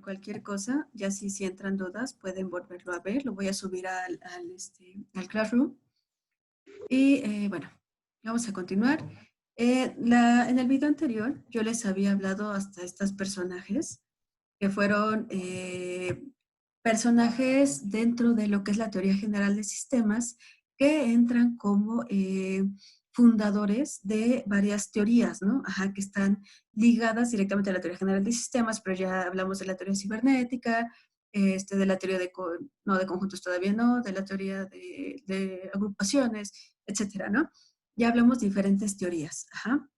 cualquier cosa, ya si entran dudas pueden volverlo a ver, lo voy a subir al Classroom. Y bueno, vamos a continuar. En el video anterior yo les había hablado hasta estos personajes que fueron personajes dentro de lo que es la teoría general de sistemas que entran como fundadores de varias teorías, ¿no? Ajá, que están ligadas directamente a la teoría general de sistemas, pero ya hablamos de la teoría cibernética, de la teoría no, de conjuntos todavía no, de la teoría de agrupaciones, etcétera, ¿no? Ya hablamos de diferentes teorías, ajá.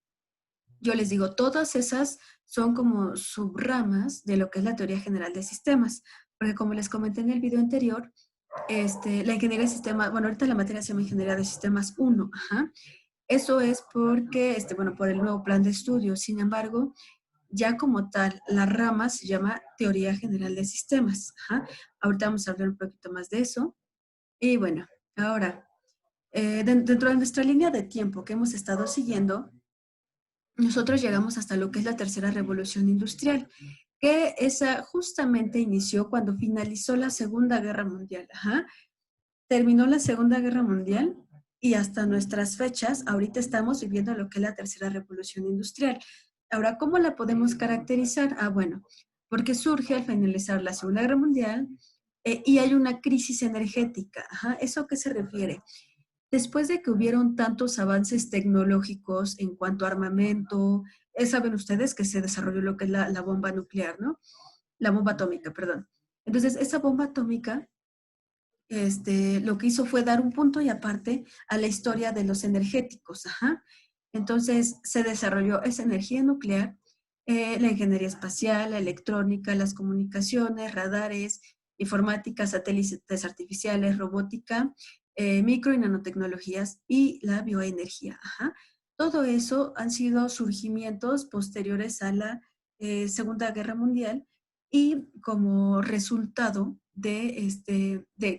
Yo les digo, todas esas son como subramas de lo que es la teoría general de sistemas, porque como les comenté en el video anterior, la ingeniería de sistemas, bueno, ahorita la materia se llama ingeniería de sistemas 1, ajá. Eso es porque, bueno, por el nuevo plan de estudio. Sin embargo, ya como tal, la rama se llama teoría general de sistemas, ajá. Ahorita vamos a hablar un poquito más de eso. Y bueno, ahora, dentro de nuestra línea de tiempo que hemos estado siguiendo, nosotros llegamos hasta lo que es la tercera revolución industrial, que esa justamente inició cuando finalizó la Segunda Guerra Mundial. Ajá. Terminó la Segunda Guerra Mundial y hasta nuestras fechas, ahorita estamos viviendo lo que es la tercera revolución industrial. Ahora, ¿cómo la podemos caracterizar? Ah, bueno, porque surge al finalizar la Segunda Guerra Mundial y hay una crisis energética. Ajá. ¿Eso a qué se refiere? Después de que hubieron tantos avances tecnológicos en cuanto a armamento, saben ustedes que se desarrolló lo que es la bomba nuclear, ¿no? La bomba atómica, perdón. Entonces, esa bomba atómica, lo que hizo fue dar un punto y aparte a la historia de los energéticos, ajá. Entonces, se desarrolló esa energía nuclear, la ingeniería espacial, la electrónica, las comunicaciones, radares, informática, satélites artificiales, robótica, micro y nanotecnologías y la bioenergía. Ajá. Todo eso han sido surgimientos posteriores a la Segunda Guerra Mundial y como resultado de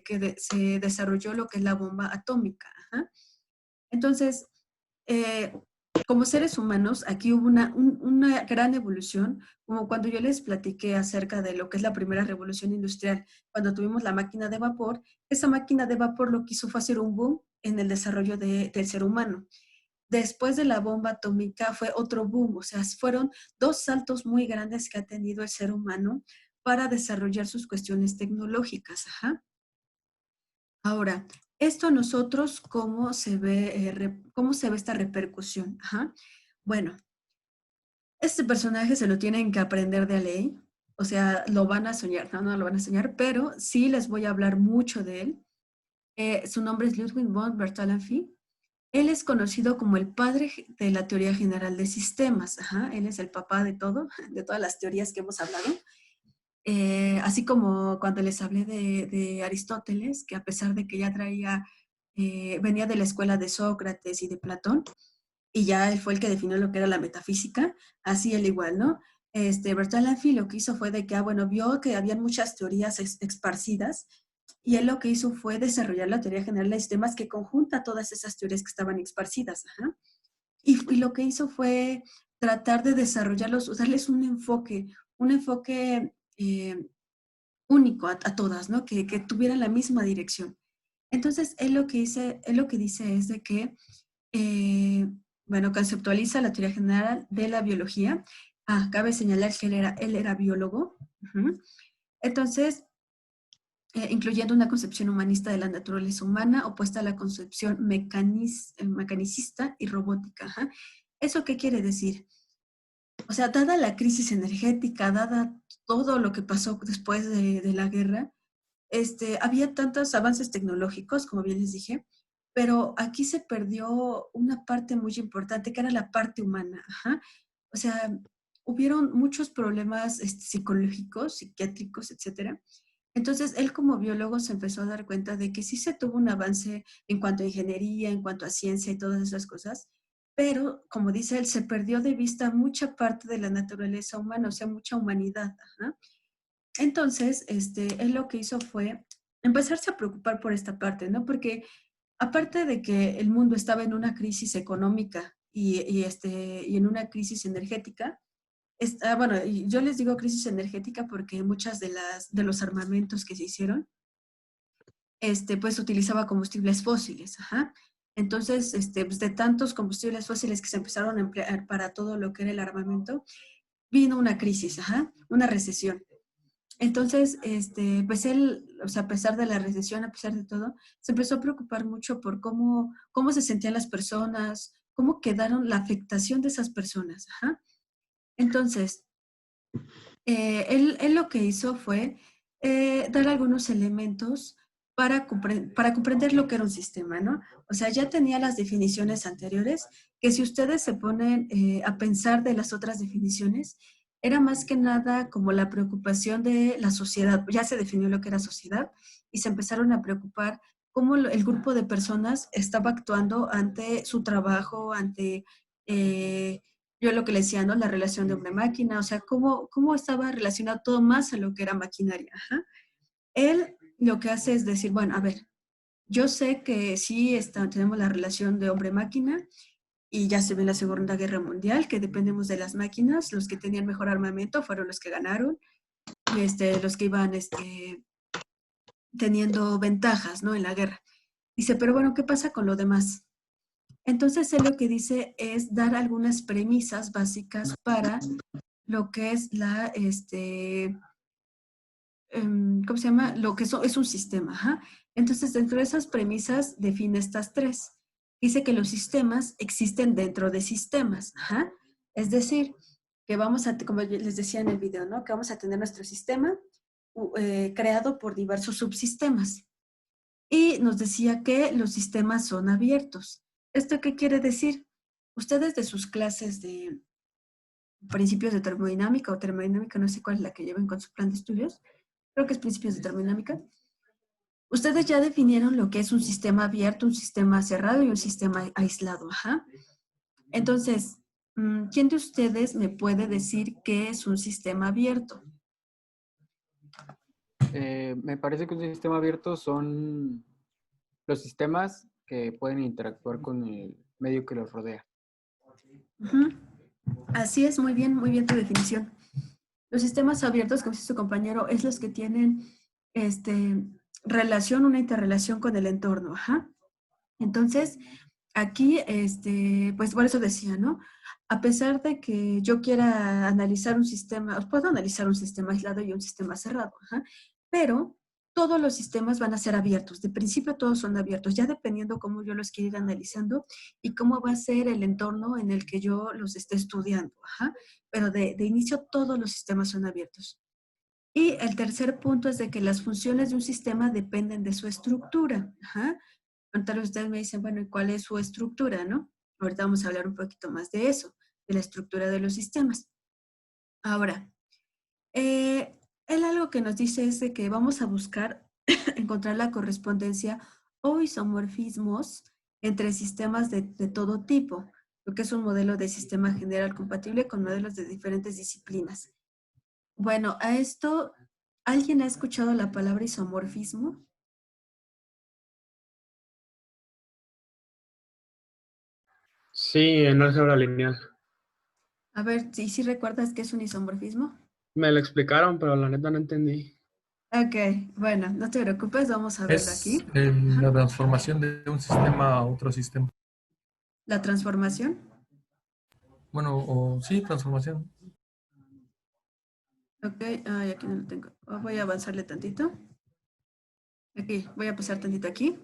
que se desarrolló lo que es la bomba atómica. Ajá. Entonces, eh, como seres humanos, aquí hubo una gran evolución, como cuando yo les platiqué acerca de lo que es la primera revolución industrial, cuando tuvimos la máquina de vapor, esa máquina de vapor lo que hizo fue hacer un boom en el desarrollo del ser humano. Después de la bomba atómica fue otro boom, o sea, fueron dos saltos muy grandes que ha tenido el ser humano para desarrollar sus cuestiones tecnológicas. Ajá. Ahora, esto a nosotros, ¿cómo se ve esta repercusión? Ajá. Bueno, este personaje se lo tienen que aprender de ley, o sea, lo van a soñar, no lo van a soñar, pero sí les voy a hablar mucho de él. Su nombre es Ludwig von Bertalanffy. Él es conocido como el padre de la teoría general de sistemas. Ajá. Él es el papá de todo, de todas las teorías que hemos hablado. Así como cuando les hablé de Aristóteles, que a pesar de que ya venía de la escuela de Sócrates y de Platón, y ya él fue el que definió lo que era la metafísica, así él igual, ¿no? Bertalanffy lo que hizo fue de que, bueno, vio que habían muchas teorías esparcidas, y él lo que hizo fue desarrollar la teoría general de sistemas que conjunta todas esas teorías que estaban esparcidas, ajá. Y lo que hizo fue tratar de desarrollarlos, darles un enfoque único a todas, ¿no? Que tuvieran la misma dirección. Entonces, él lo que dice es de que, eh, bueno, conceptualiza la teoría general de la biología. Ah, cabe señalar que él era biólogo. Uh-huh. Entonces, incluyendo una concepción humanista de la naturaleza humana opuesta a la concepción mecanicista y robótica. Ajá. ¿Eso qué quiere decir? O sea, dada la crisis energética, dada todo lo que pasó después de la guerra, había tantos avances tecnológicos, como bien les dije, pero aquí se perdió una parte muy importante, que era la parte humana. Ajá. O sea, hubieron muchos problemas psicológicos, psiquiátricos, etcétera. Entonces, él como biólogo se empezó a dar cuenta de que sí se tuvo un avance en cuanto a ingeniería, en cuanto a ciencia y todas esas cosas, pero, como dice él, se perdió de vista mucha parte de la naturaleza humana, o sea, mucha humanidad. Ajá. Entonces, él lo que hizo fue empezarse a preocupar por esta parte, ¿no? Porque aparte de que el mundo estaba en una crisis económica y en una crisis energética, Bueno, y yo les digo crisis energética porque muchas de los armamentos que se hicieron, pues utilizaba combustibles fósiles, ajá. Entonces, pues de tantos combustibles fósiles que se empezaron a emplear para todo lo que era el armamento, vino una crisis, ajá, una recesión. Entonces, pues él, o sea, a pesar de la recesión, a pesar de todo, se empezó a preocupar mucho por cómo se sentían las personas, cómo quedaron la afectación de esas personas, ajá. Entonces, él lo que hizo fue dar algunos elementos para comprender lo que era un sistema, ¿no? O sea, ya tenía las definiciones anteriores, que si ustedes se ponen a pensar de las otras definiciones, era más que nada como la preocupación de la sociedad. Ya se definió lo que era sociedad y se empezaron a preocupar cómo el grupo de personas estaba actuando ante su trabajo, ante eh, yo lo que le decía, ¿no? La relación de hombre-máquina, o sea, cómo estaba relacionado todo más a lo que era maquinaria. Ajá. Él lo que hace es decir, bueno, a ver, yo sé que sí tenemos la relación de hombre-máquina y ya se ve en la Segunda Guerra Mundial que dependemos de las máquinas, los que tenían mejor armamento fueron los que ganaron, los que iban teniendo ventajas, ¿no? En la guerra. Dice, pero bueno, ¿qué pasa con lo demás? Entonces, él lo que dice es dar algunas premisas básicas para lo que es ¿cómo se llama? Lo que es un sistema. Ajá. Entonces, dentro de esas premisas define estas tres. Dice que los sistemas existen dentro de sistemas. Ajá. Es decir, que vamos a, como les decía en el video, ¿no? Que vamos a tener nuestro sistema creado por diversos subsistemas. Y nos decía que los sistemas son abiertos. ¿Esto qué quiere decir? Ustedes de sus clases de principios de termodinámica, no sé cuál es la que lleven con su plan de estudios, creo que es principios de termodinámica. Ustedes ya definieron lo que es un sistema abierto, un sistema cerrado y un sistema aislado. Ajá. Entonces, ¿quién de ustedes me puede decir qué es un sistema abierto? Me parece que un sistema abierto son los sistemas que pueden interactuar con el medio que los rodea. Uh-huh. Así es, muy bien tu definición. Los sistemas abiertos, como dice su compañero, es los que tienen una interrelación con el entorno. Ajá. Entonces, aquí, pues por eso decía, ¿no? A pesar de que yo quiera analizar un sistema, puedo analizar un sistema aislado y un sistema cerrado, ajá, pero todos los sistemas van a ser abiertos. De principio todos son abiertos, ya dependiendo cómo yo los quiera ir analizando y cómo va a ser el entorno en el que yo los esté estudiando, ajá. Pero de inicio todos los sistemas son abiertos. Y el tercer punto es de que las funciones de un sistema dependen de su estructura. Ajá. Tal vez ustedes me dicen, bueno, ¿y cuál es su estructura, no? Ahorita vamos a hablar un poquito más de eso, de la estructura de los sistemas. Ahora, él algo que nos dice es de que vamos a buscar encontrar la correspondencia o isomorfismos entre sistemas de todo tipo, lo que es un modelo de sistema general compatible con modelos de diferentes disciplinas. Bueno, a esto, ¿alguien ha escuchado la palabra isomorfismo? Sí, en álgebra lineal. A ver, si recuerdas qué es un isomorfismo. Me lo explicaron, pero la neta no entendí. Ok, bueno, no te preocupes, vamos a verlo aquí. Es Ajá. la transformación de un sistema a otro sistema. La transformación. Bueno, o sí, transformación. Ok, ay, aquí no lo tengo. Voy a avanzarle tantito. Aquí, voy a pasar tantito aquí.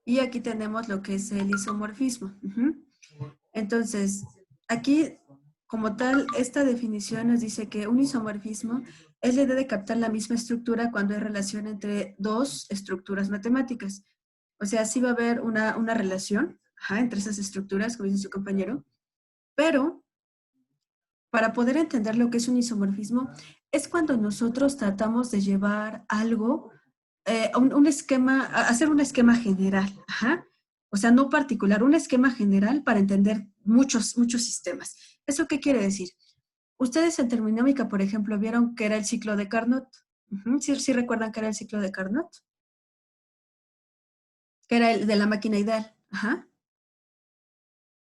Y aquí tenemos lo que es el isomorfismo. Ujú. Entonces, aquí, como tal, esta definición nos dice que un isomorfismo es la idea de captar la misma estructura cuando hay relación entre dos estructuras matemáticas. O sea, sí va a haber una relación, ajá, entre esas estructuras, como dice su compañero, pero para poder entender lo que es un isomorfismo es cuando nosotros tratamos de llevar algo, un esquema, hacer un esquema general, ajá. O sea, no particular, un esquema general para entender muchos sistemas. ¿Eso qué quiere decir? Ustedes en termodinámica, por ejemplo, vieron que era el ciclo de Carnot. ¿Sí recuerdan que era el ciclo de Carnot? Que era el de la máquina ideal. Ajá.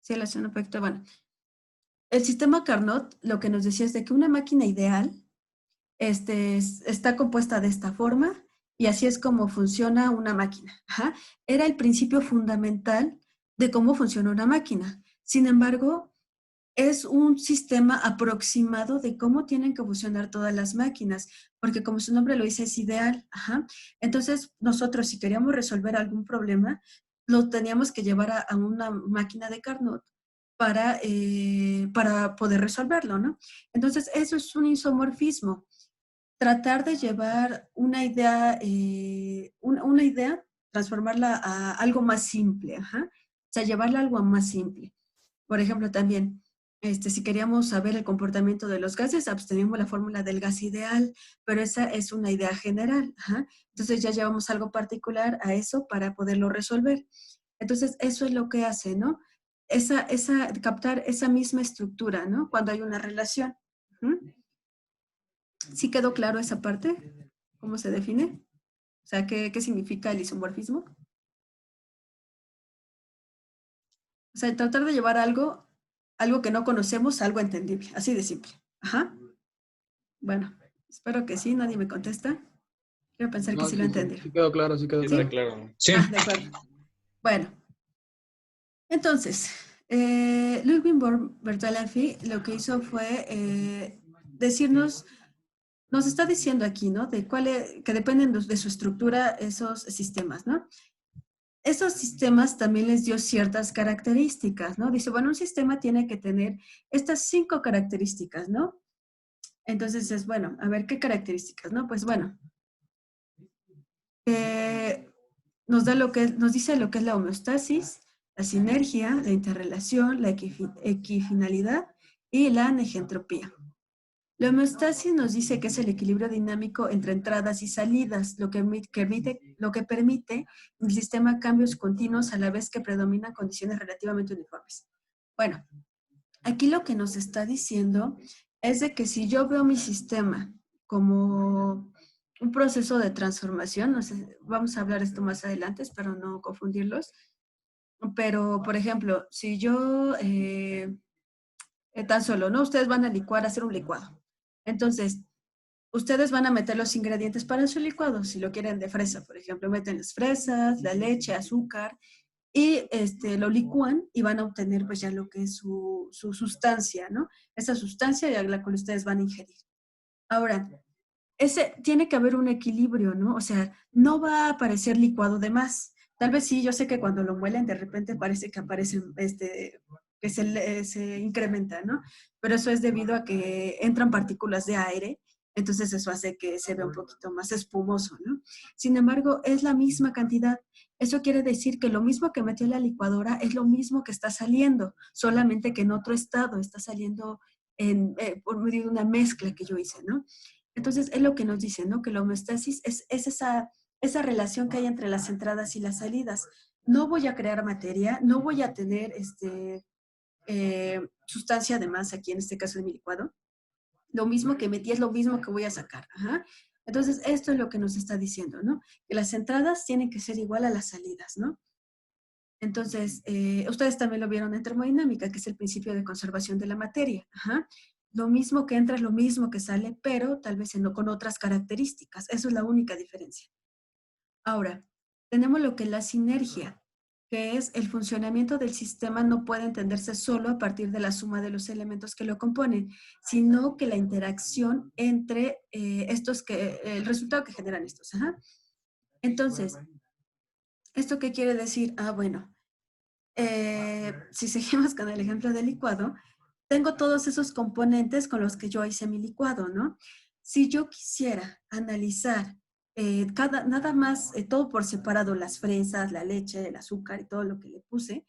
Sí, la un poquito, bueno. el sistema Carnot lo que nos decía es de que una máquina ideal está compuesta de esta forma y así es como funciona una máquina. Ajá. Era el principio fundamental de cómo funciona una máquina. Sin embargo, es un sistema aproximado de cómo tienen que funcionar todas las máquinas, porque como su nombre lo dice, es ideal. Ajá. Entonces, nosotros si queríamos resolver algún problema, lo teníamos que llevar a una máquina de Carnot para poder resolverlo, ¿no? Entonces, eso es un isomorfismo. Tratar de llevar una idea, una idea, transformarla a algo más simple, ajá. O sea, llevarla a algo más simple. Por ejemplo, también, si queríamos saber el comportamiento de los gases, pues teníamos la fórmula del gas ideal, pero esa es una idea general, ajá. Entonces ya llevamos algo particular a eso para poderlo resolver. Entonces, eso es lo que hace, ¿no? Captar esa misma estructura, ¿no? Cuando hay una relación. ¿Mm? ¿Sí quedó claro esa parte? ¿Cómo se define? O sea, ¿qué significa el isomorfismo? O sea, tratar de llevar algo que no conocemos, a algo entendible, así de simple. Ajá. Bueno, espero que sí, nadie me contesta. Quiero pensar que No, sí lo sí, entendí. sí quedó claro, sí quedó ¿Sí? claro. Claro. Sí. Ah, de acuerdo. Bueno, entonces, Ludwig von Bertalanffy lo que hizo fue decirnos, nos está diciendo aquí, ¿no? Que dependen de su estructura esos sistemas, ¿no? Esos sistemas también les dio ciertas características, ¿no? Dice, bueno, un sistema tiene que tener estas 5 características, ¿no? Entonces es, bueno, a ver qué características, ¿no? Pues bueno, nos dice lo que es la homeostasis, la sinergia, la interrelación, la equifinalidad y la negentropía. La homeostasis nos dice que es el equilibrio dinámico entre entradas y salidas, lo que permite en el sistema cambios continuos a la vez que predominan condiciones relativamente uniformes. Bueno, aquí lo que nos está diciendo es de que si yo veo mi sistema como un proceso de transformación, no sé, vamos a hablar esto más adelante, espero no confundirlos, pero por ejemplo, si yo tan solo, ¿no? Ustedes van a licuar, a hacer un licuado. Entonces, ustedes van a meter los ingredientes para su licuado. Si lo quieren de fresa, por ejemplo, meten las fresas, la leche, azúcar y lo licúan y van a obtener pues ya lo que es su sustancia, ¿no? Esa sustancia ya la cual ustedes van a ingerir. Ahora, tiene que haber un equilibrio, ¿no? O sea, no va a aparecer licuado de más. Tal vez sí, yo sé que cuando lo muelen de repente parece que aparece, que se incrementa, ¿no? Pero eso es debido a que entran partículas de aire, entonces eso hace que se vea un poquito más espumoso, ¿no? Sin embargo, es la misma cantidad. Eso quiere decir que lo mismo que metió la licuadora es lo mismo que está saliendo, solamente que en otro estado está saliendo por medio de una mezcla que yo hice, ¿no? Entonces, es lo que nos dice, ¿no? Que la homeostasis es esa relación que hay entre las entradas y las salidas. No voy a crear materia, no voy a tener sustancia de más aquí, en este caso de mi licuado. Lo mismo que metí es lo mismo que voy a sacar. Ajá. Entonces, esto es lo que nos está diciendo, ¿no? Que las entradas tienen que ser igual a las salidas, ¿no? Entonces, ustedes también lo vieron en termodinámica, que es el principio de conservación de la materia. Ajá. Lo mismo que entra es lo mismo que sale, pero tal vez con otras características. Eso es la única diferencia. Ahora, tenemos lo que es la sinergia, que es el funcionamiento del sistema no puede entenderse solo a partir de la suma de los elementos que lo componen, sino que la interacción entre el resultado que generan estos. Ajá. Entonces, ¿esto qué quiere decir? Ah, bueno, si seguimos con el ejemplo del licuado, tengo todos esos componentes con los que yo hice mi licuado, ¿no? Si yo quisiera analizar nada más, todo por separado, las fresas, la leche, el azúcar y todo lo que le puse,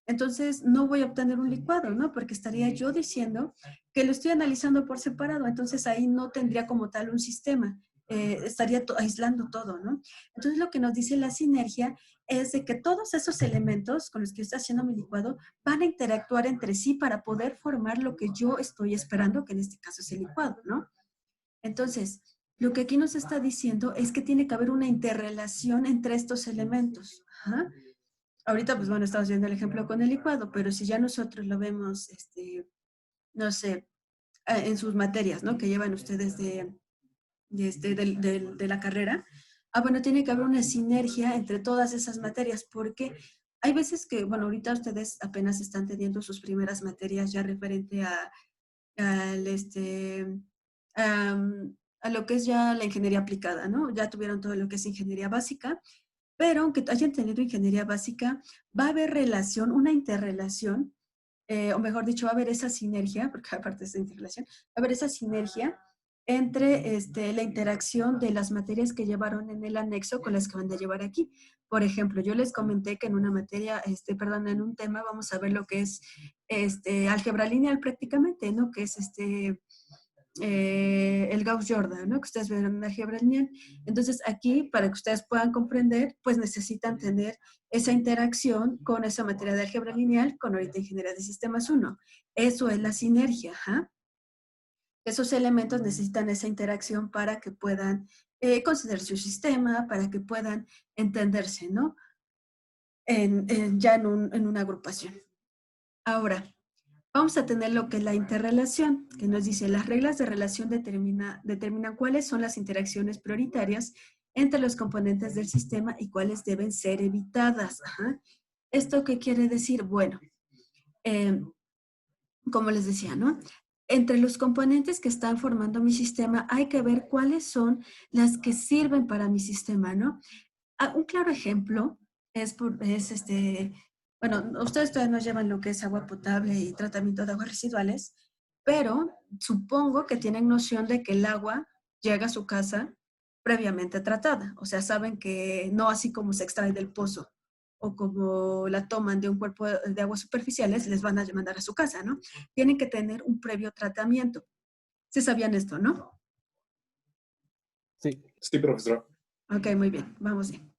entonces no voy a obtener un licuado, ¿no? Porque estaría yo diciendo que lo estoy analizando por separado, entonces ahí no tendría como tal un sistema, estaría aislando todo, ¿no? Entonces lo que nos dice la sinergia es de que todos esos elementos con los que yo estoy haciendo mi licuado van a interactuar entre sí para poder formar lo que yo estoy esperando, que en este caso es el licuado, ¿no? Entonces, lo que aquí nos está diciendo es que tiene que haber una interrelación entre estos elementos. Ajá. Ahorita, pues bueno, estamos viendo el ejemplo con el licuado, pero si ya nosotros lo vemos no sé, en sus materias, ¿no? Que llevan ustedes de la carrera. Bueno, tiene que haber una sinergia entre todas esas materias, porque hay veces que, bueno, ahorita ustedes apenas están teniendo sus primeras materias ya referente al, a lo que es ya la ingeniería aplicada, ¿no? Ya tuvieron todo lo que es ingeniería básica, pero aunque hayan tenido ingeniería básica, va a haber relación, una interrelación, o mejor dicho, va a haber esa sinergia, porque aparte de esa interrelación, va a haber esa sinergia entre la interacción de las materias que llevaron en el anexo con las que van a llevar aquí. Por ejemplo, yo les comenté que en una materia, perdón, en un tema vamos a ver lo que es álgebra lineal prácticamente, ¿no? Que es el Gauss-Jordan, ¿no? Que ustedes ven en álgebra lineal. Entonces, aquí, para que ustedes puedan comprender, pues necesitan tener esa interacción con esa materia de álgebra lineal con ahorita ingeniería de sistemas 1. Eso es la sinergia, ¿ja? Esos elementos necesitan esa interacción para que puedan considerar su sistema, para que puedan entenderse, ¿no? Ya en una agrupación. Ahora, vamos a tener lo que es la interrelación, que nos dice las reglas de relación determinan cuáles son las interacciones prioritarias entre los componentes del sistema y cuáles deben ser evitadas. Ajá. ¿Esto qué quiere decir? Bueno, como les decía, ¿no? Entre los componentes que están formando mi sistema hay que ver cuáles son las que sirven para mi sistema, ¿no? Un claro ejemplo es bueno, ustedes todavía no llevan lo que es agua potable y tratamiento de aguas residuales, pero supongo que tienen noción de que el agua llega a su casa previamente tratada. O sea, saben que no así como se extrae del pozo o como la toman de un cuerpo de aguas superficiales, les van a mandar a su casa, ¿no? Tienen que tener un previo tratamiento. ¿Sí sabían esto, no? Sí. Sí, profesor. Ok, muy bien, vamos bien.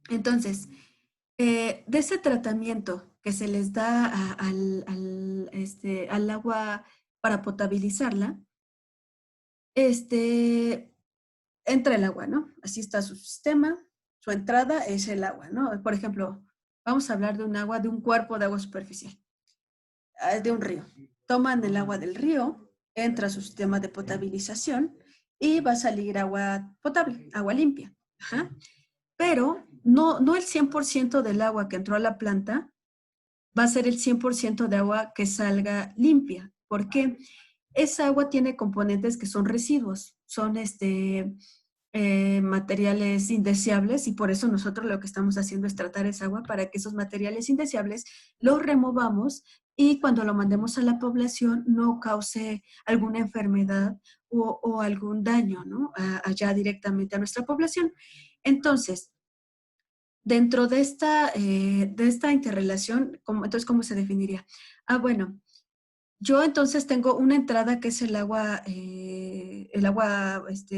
Entonces, de ese tratamiento que se les da al agua para potabilizarla, entra el agua, ¿no? Así está su sistema, su entrada es el agua, ¿no? Por ejemplo, vamos a hablar de un agua, de un cuerpo de agua superficial, de un río. Toman el agua del río, entra a su sistema de potabilización y va a salir agua potable, agua limpia. Ajá. Pero no el 100% del agua que entró a la planta va a ser el 100% de agua que salga limpia. ¿Por qué? Esa agua tiene componentes que son residuos, son materiales indeseables y por eso nosotros lo que estamos haciendo es tratar esa agua para que esos materiales indeseables los removamos y cuando lo mandemos a la población no cause alguna enfermedad o algún daño, ¿no? Allá directamente a nuestra población. Entonces, dentro de esta interrelación, entonces, ¿cómo se definiría? Bueno, yo entonces tengo una entrada que es el agua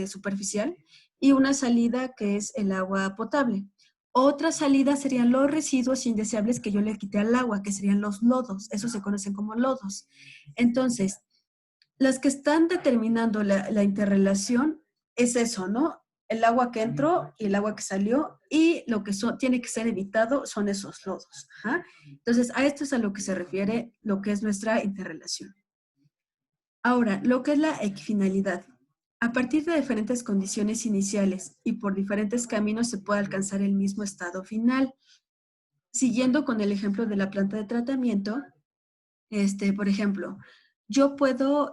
superficial y una salida que es el agua potable. Otra salida serían los residuos indeseables que yo le quité al agua, que serían los lodos. Esos se conocen como lodos. Entonces, las que están determinando la interrelación es eso, ¿no? El agua que entró y el agua que salió y lo que tiene que ser evitado son esos lodos. Ajá. Entonces, a esto es a lo que se refiere lo que es nuestra interrelación. Ahora, lo que es la equifinalidad. A partir de diferentes condiciones iniciales y por diferentes caminos se puede alcanzar el mismo estado final. Siguiendo con el ejemplo de la planta de tratamiento, por ejemplo, yo puedo,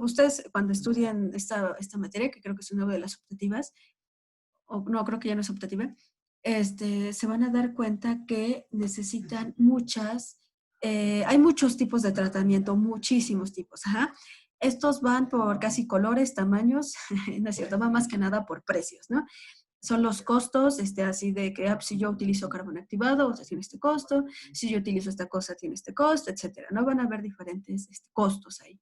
ustedes cuando estudian esta materia, que creo que es una de las optativas, o no, creo que ya no es optativa, se van a dar cuenta que necesitan hay muchos tipos de tratamiento, muchísimos tipos, ajá. Estos van por casi colores, tamaños, no es cierto, va más que nada por precios, ¿no? Son los costos, así de que si yo utilizo carbón activado, o sea, tiene este costo, si yo utilizo esta cosa, tiene este costo, etcétera, ¿no? Van a haber diferentes costos ahí.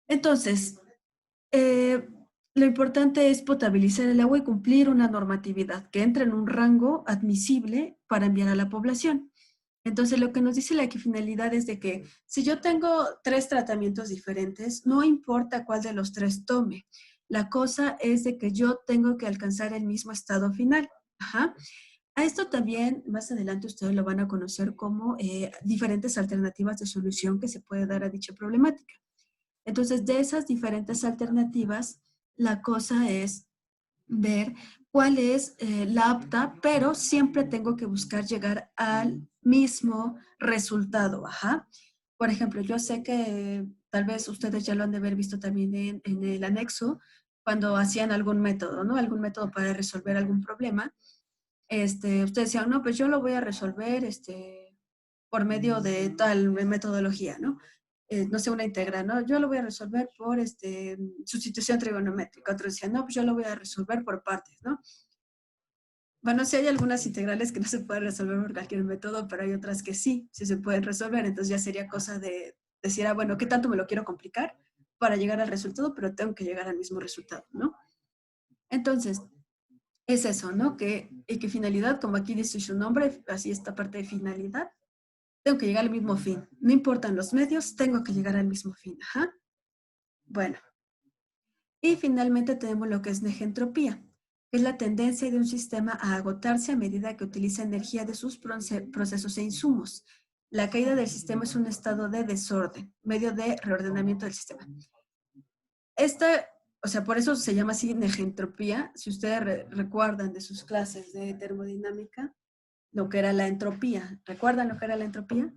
Entonces, lo importante es potabilizar el agua y cumplir una normatividad que entre en un rango admisible para enviar a la población. Entonces, lo que nos dice la equifinalidad es de que si yo tengo 3 tratamientos diferentes, no importa cuál de los 3 tome. La cosa es de que yo tengo que alcanzar el mismo estado final. Ajá. A esto también, más adelante, ustedes lo van a conocer como diferentes alternativas de solución que se puede dar a dicha problemática. Entonces, de esas diferentes alternativas, la cosa es ver cuál es la apta, pero siempre tengo que buscar llegar al mismo resultado. Ajá. Por ejemplo, yo sé que tal vez ustedes ya lo han de haber visto también en el anexo, cuando hacían algún método, ¿no? Algún método para resolver algún problema. Ustedes decían, no, pues yo lo voy a resolver por medio de tal metodología, ¿no? No sé, una integral, ¿no? Yo lo voy a resolver por sustitución trigonométrica. Otros decían, no, pues yo lo voy a resolver por partes, ¿no? Bueno, sí hay algunas integrales que no se pueden resolver por cualquier método, pero hay otras que sí se pueden resolver. Entonces ya sería cosa de decir, ah, bueno, ¿qué tanto me lo quiero complicar para llegar al resultado? Pero tengo que llegar al mismo resultado, ¿no? Entonces, es eso, ¿no? ¿Y qué finalidad? Como aquí dice su nombre, así esta parte de finalidad, tengo que llegar al mismo fin. No importan los medios, tengo que llegar al mismo fin. Ajá. Bueno. Y finalmente tenemos lo que es negentropía, que es la tendencia de un sistema a agotarse a medida que utiliza energía de sus procesos e insumos. La caída del sistema es un estado de desorden, medio de reordenamiento del sistema. O sea, por eso se llama así negentropía. Si ustedes recuerdan de sus clases de termodinámica, lo que era la entropía. ¿Recuerdan lo que era la entropía?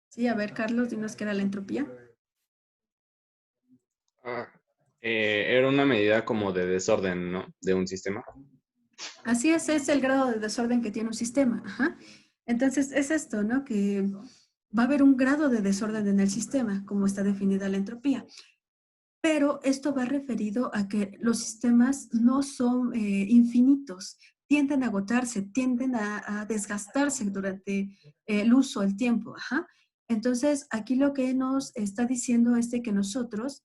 Sí, a ver, Carlos, dinos qué era la entropía. Era una medida como de desorden, ¿no? De un sistema. Así es el grado de desorden que tiene un sistema. Ajá. Entonces, es esto, ¿no? Que va a haber un grado de desorden en el sistema, como está definida la entropía. Pero esto va referido a que los sistemas no son infinitos, tienden a agotarse, tienden a desgastarse durante el uso, el tiempo. Ajá. Entonces, aquí lo que nos está diciendo es de que nosotros,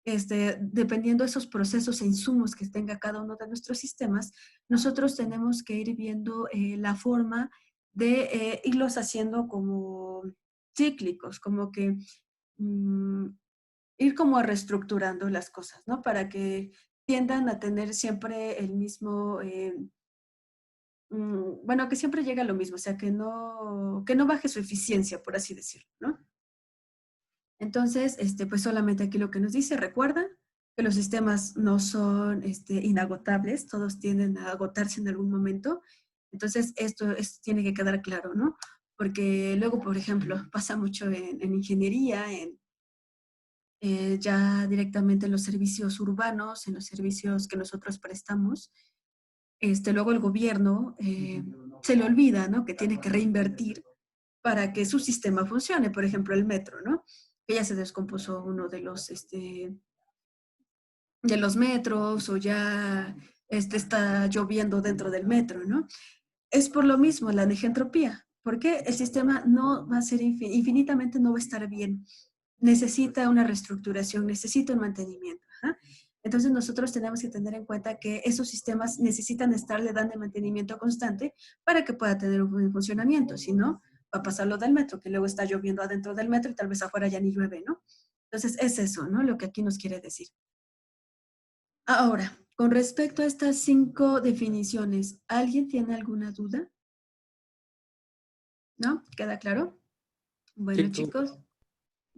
dependiendo de esos procesos e insumos que tenga cada uno de nuestros sistemas, nosotros tenemos que ir viendo la forma de irlos haciendo como cíclicos, como que ir como reestructurando las cosas, ¿no? Para que tiendan a tener siempre el mismo, bueno, que siempre llegue a lo mismo, o sea, que no baje su eficiencia, por así decirlo, ¿no? Entonces, pues solamente aquí lo que nos dice, recuerda que los sistemas no son inagotables, todos tienden a agotarse en algún momento. Entonces, tiene que quedar claro, ¿no? Porque luego, por ejemplo, pasa mucho en ingeniería, ya directamente en los servicios urbanos, en los servicios que nosotros prestamos. Luego el gobierno se le olvida, ¿no? Que tiene que reinvertir para que su sistema funcione. Por ejemplo, el metro, ¿no? Que ya se descompuso uno de los metros o ya está lloviendo dentro del metro, ¿no? Es por lo mismo la negentropía, porque el sistema no va a ser infinitamente, no va a estar bien. Necesita una reestructuración, necesita un mantenimiento. ¿Ah? Entonces nosotros tenemos que tener en cuenta que esos sistemas necesitan estarle dando mantenimiento constante para que pueda tener un buen funcionamiento. Si no, va a pasar lo del metro, que luego está lloviendo adentro del metro y tal vez afuera ya ni llueve, ¿no? Entonces es eso, ¿no? Lo que aquí nos quiere decir. Ahora, con respecto a estas 5 definiciones, ¿alguien tiene alguna duda? ¿No? ¿Queda claro? Bueno, Sí. chicos.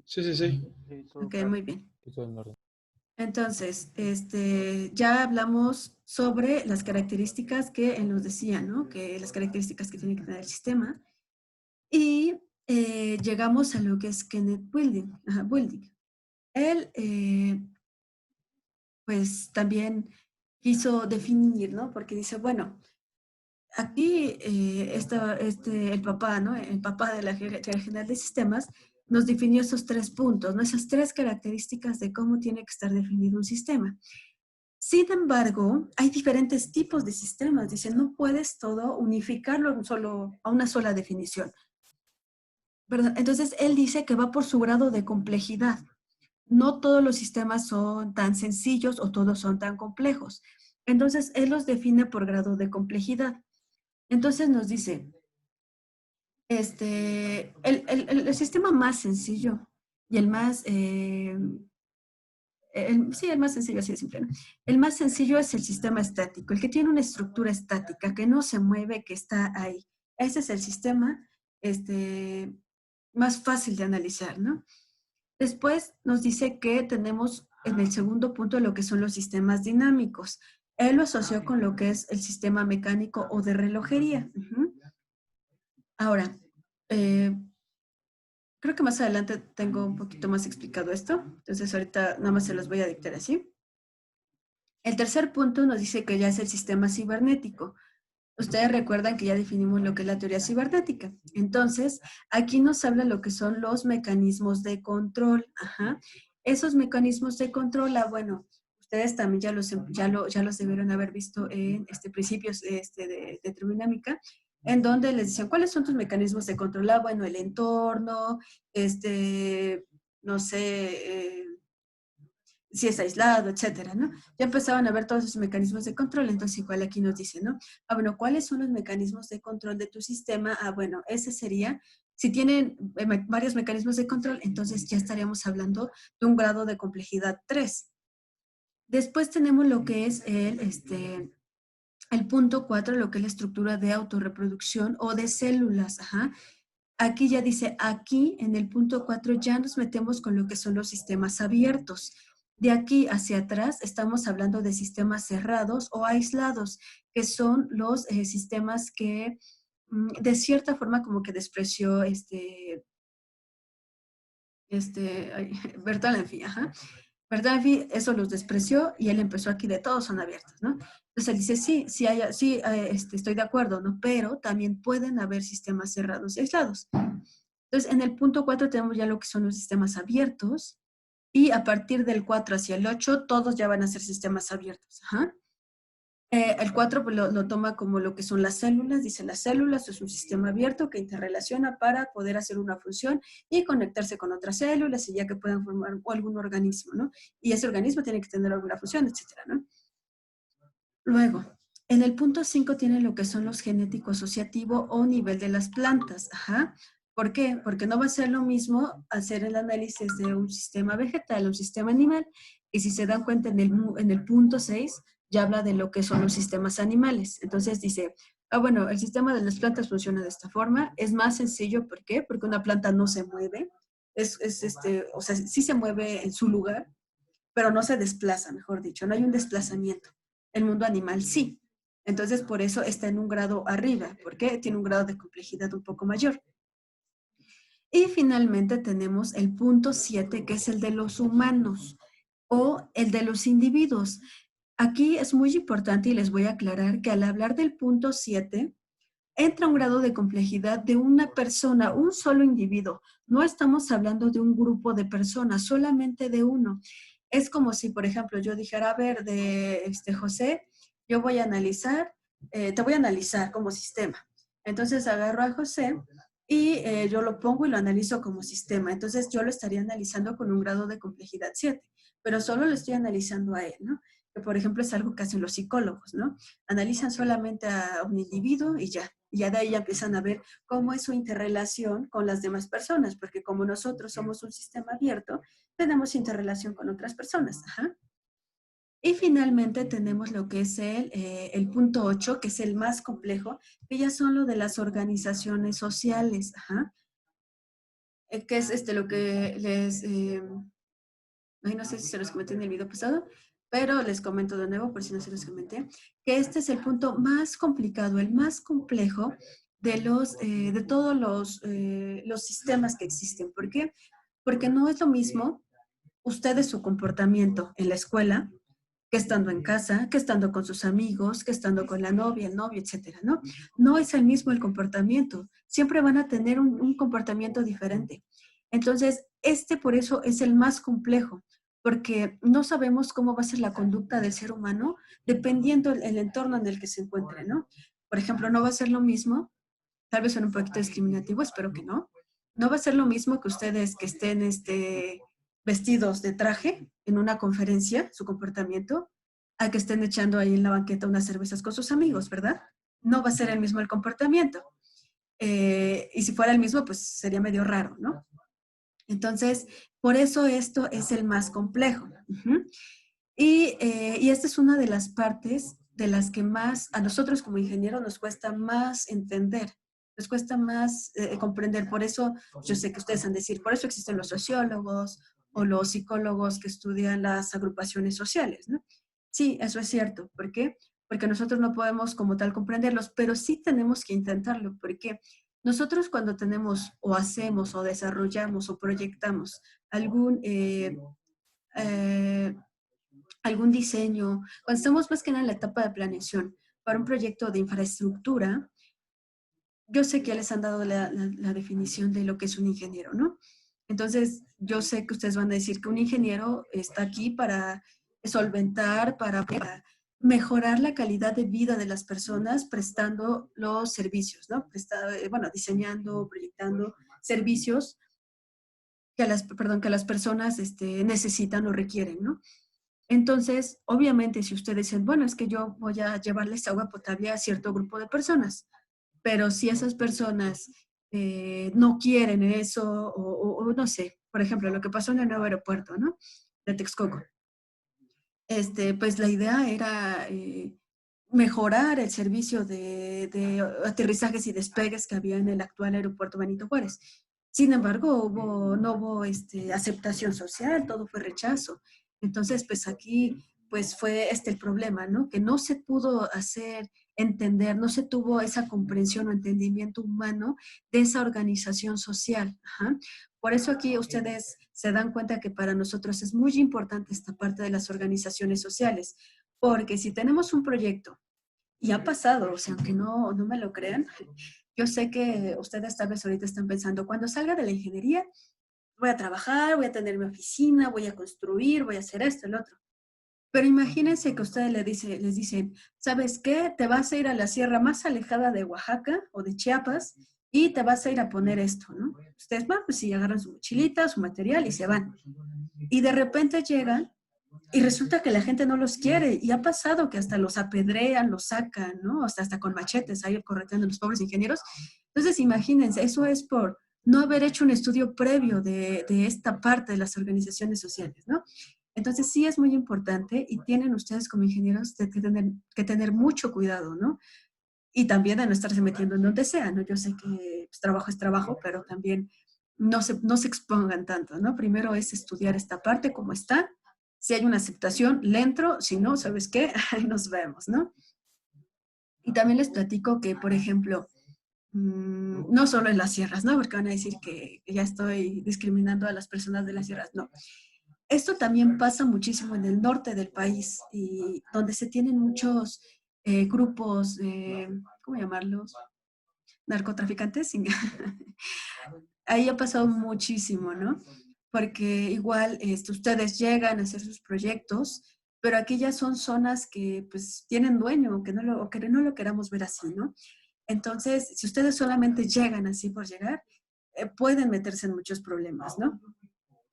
Sí. Sí, todo Ok, claro. muy bien. Sí, todo en orden. Entonces, ya hablamos sobre las características que él nos decía, ¿no? Que las características que tiene que tener el sistema. Y llegamos a lo que es Kenneth Boulding. Él, pues, también quiso definir, ¿no? Porque dice, bueno, aquí el papá, ¿no? El papá de la Teoría General de Sistemas nos definió esos 3 puntos, ¿no? Esas 3 características de cómo tiene que estar definido un sistema. Sin embargo, hay diferentes tipos de sistemas. Dice, no puedes todo unificarlo a una sola definición. ¿Verdad? Entonces, él dice que va por su grado de complejidad. No todos los sistemas son tan sencillos o todos son tan complejos. Entonces, él los define por grado de complejidad. Entonces nos dice, el sistema más sencillo y el más sí, el más sencillo, así de simple, ¿no? El más sencillo es el sistema estático, el que tiene una estructura estática, que no se mueve, que está ahí. Ese es el sistema más fácil de analizar, ¿no? Después nos dice que tenemos en el segundo punto lo que son los sistemas dinámicos. Él lo asoció con lo que es el sistema mecánico o de relojería. Ahora, creo que más adelante tengo un poquito más explicado esto. Entonces ahorita nada más se los voy a dictar así. El tercer punto nos dice que ya es el sistema cibernético. Ustedes recuerdan que ya definimos lo que es la teoría cibernética. Entonces, aquí nos habla lo que son los mecanismos de control. Ajá. Esos mecanismos de control, bueno, ustedes también ya los debieron haber visto en principios de termodinámica, en donde les dicen, ¿cuáles son tus mecanismos de control? Bueno, el entorno, no sé, si es aislado, etcétera, ¿no? Ya empezaban a ver todos esos mecanismos de control, entonces igual aquí nos dice, ¿no? Bueno, ¿cuáles son los mecanismos de control de tu sistema? Bueno, ese sería, si tienen varios mecanismos de control, entonces ya estaríamos hablando de un grado de complejidad 3. Después tenemos lo que es el punto 4, lo que es la estructura de autorreproducción o de células, ajá. Aquí ya dice, aquí en el punto 4 ya nos metemos con lo que son los sistemas abiertos. De aquí hacia atrás estamos hablando de sistemas cerrados o aislados, que son los sistemas que de cierta forma como que despreció Bertalanffy, ajá. Bertalanffy eso los despreció y él empezó aquí de todos son abiertos, ¿no? Entonces él dice, sí, estoy de acuerdo, ¿no? Pero también pueden haber sistemas cerrados y aislados. Entonces en el punto 4 tenemos ya lo que son los sistemas abiertos y a partir del 4 hacia el 8 todos ya van a ser sistemas abiertos, ajá. El 4 pues, lo toma como lo que son las células. Dice, las células es un sistema abierto que interrelaciona para poder hacer una función y conectarse con otras células y ya que puedan formar algún organismo, ¿no? Y ese organismo tiene que tener alguna función, etcétera, ¿no? Luego, en el punto 5 tiene lo que son los genético asociativo o nivel de las plantas. Ajá. ¿Por qué? Porque no va a ser lo mismo hacer el análisis de un sistema vegetal, un sistema animal, y si se dan cuenta en el punto 6, ya habla de lo que son los sistemas animales. Entonces dice, bueno, el sistema de las plantas funciona de esta forma, es más sencillo, ¿por qué? Porque una planta no se mueve, o sea, sí se mueve en su lugar, pero no se desplaza, mejor dicho, no hay un desplazamiento. El mundo animal sí. Entonces, por eso está en un grado arriba, porque tiene un grado de complejidad un poco mayor. Y finalmente tenemos el punto 7, que es el de los humanos o el de los individuos. Aquí es muy importante y les voy a aclarar que al hablar del punto 7, entra un grado de complejidad de una persona, un solo individuo. No estamos hablando de un grupo de personas, solamente de uno. Es como si, por ejemplo, yo dijera, a ver, José, yo voy a analizar, te voy a analizar como sistema. Entonces agarro a José y yo lo pongo y lo analizo como sistema. Entonces yo lo estaría analizando con un grado de complejidad 7, pero solo lo estoy analizando a él, ¿no? Que por ejemplo es algo que hacen los psicólogos, ¿no? Analizan solamente a un individuo y ya de ahí ya empiezan a ver cómo es su interrelación con las demás personas, porque como nosotros somos un sistema abierto, tenemos interrelación con otras personas. Ajá. Y finalmente tenemos lo que es el punto 8, que es el más complejo, que ya son lo de las organizaciones sociales. Ajá. Que es lo que les... no sé si se los comenté en el video pasado, pero les comento de nuevo, por si no se los comenté, que este es el punto más complicado, el más complejo de todos los sistemas que existen. ¿Por qué? Porque no es lo mismo ustedes su comportamiento en la escuela, que estando en casa, que estando con sus amigos, que estando con la novia, el novio, etcétera, ¿no? No es el mismo el comportamiento. Siempre van a tener un comportamiento diferente. Entonces, por eso es el más complejo, porque no sabemos cómo va a ser la conducta del ser humano dependiendo el entorno en el que se encuentre, ¿no? Por ejemplo, no va a ser lo mismo, tal vez suene un poquito discriminativo, espero que no. No va a ser lo mismo que ustedes que estén vestidos de traje en una conferencia, su comportamiento, a que estén echando ahí en la banqueta unas cervezas con sus amigos, ¿verdad? No va a ser el mismo el comportamiento. Y si fuera el mismo, pues sería medio raro, ¿no? Entonces, por eso esto es el más complejo. Ujú. Y esta es una de las partes de las que más a nosotros como ingenieros nos cuesta más entender, nos cuesta más comprender. Por eso yo sé que ustedes han de decir, por eso existen los sociólogos o los psicólogos que estudian las agrupaciones sociales, ¿no? Sí, eso es cierto. ¿Por qué? Porque nosotros no podemos como tal comprenderlos, pero sí tenemos que intentarlo, porque nosotros cuando tenemos o hacemos o desarrollamos o proyectamos algún eh, algún diseño, cuando estamos más que nada en la etapa de planeación para un proyecto de infraestructura, yo sé que ya les han dado la definición de lo que es un ingeniero, ¿no? Entonces, yo sé que ustedes van a decir que un ingeniero está aquí para solventar, para mejorar la calidad de vida de las personas prestando los servicios, ¿no? Bueno, diseñando, proyectando servicios que las personas necesitan o requieren, ¿no? Entonces, obviamente, si ustedes dicen, bueno, es que yo voy a llevarles agua potable a cierto grupo de personas, pero si esas personas no quieren eso, o no sé, por ejemplo, lo que pasó en el nuevo aeropuerto, ¿no? De Texcoco. Pues la idea era mejorar el servicio de aterrizajes y despegues que había en el actual aeropuerto Benito Juárez. Sin embargo, no hubo aceptación social, todo fue rechazo. Entonces, pues aquí pues fue el problema, ¿no? Que no se pudo hacer entender, no se tuvo esa comprensión o entendimiento humano de esa organización social. Ajá. Por eso aquí ustedes se dan cuenta que para nosotros es muy importante esta parte de las organizaciones sociales, porque si tenemos un proyecto, y ha pasado, o sea, aunque no me lo crean, yo sé que ustedes tal vez ahorita están pensando, cuando salga de la ingeniería, voy a trabajar, voy a tener mi oficina, voy a construir, voy a hacer esto, el otro. Pero imagínense que ustedes les dicen, ¿sabes qué? Te vas a ir a la sierra más alejada de Oaxaca o de Chiapas y te vas a ir a poner esto, ¿no? Ustedes van, pues sí, agarran su mochilita, su material y se van. Y de repente llegan y resulta que la gente no los quiere. Y ha pasado que hasta los apedrean, los sacan, ¿no? Hasta con machetes ahí correteando a los pobres ingenieros. Entonces, imagínense, eso es por no haber hecho un estudio previo de esta parte de las organizaciones sociales, ¿no? Entonces sí es muy importante y tienen ustedes como ingenieros que tener mucho cuidado, ¿no? Y también de no estarse metiendo en donde sea, ¿no? Yo sé que pues, trabajo es trabajo, pero también no se expongan tanto, ¿no? Primero es estudiar esta parte, cómo está. Si hay una aceptación, le entro. Si no, ¿sabes qué? Ahí nos vemos, ¿no? Y también les platico que, por ejemplo, no solo en las sierras, ¿no? Porque van a decir que ya estoy discriminando a las personas de las sierras, no. Esto también pasa muchísimo en el norte del país, y donde se tienen muchos grupos, ¿cómo llamarlos? Narcotraficantes. Ahí ha pasado muchísimo, ¿no? Porque igual ustedes llegan a hacer sus proyectos, pero aquí ya son zonas que pues tienen dueño, o que no lo queramos ver así, ¿no? Entonces, si ustedes solamente llegan así por llegar, pueden meterse en muchos problemas, ¿no?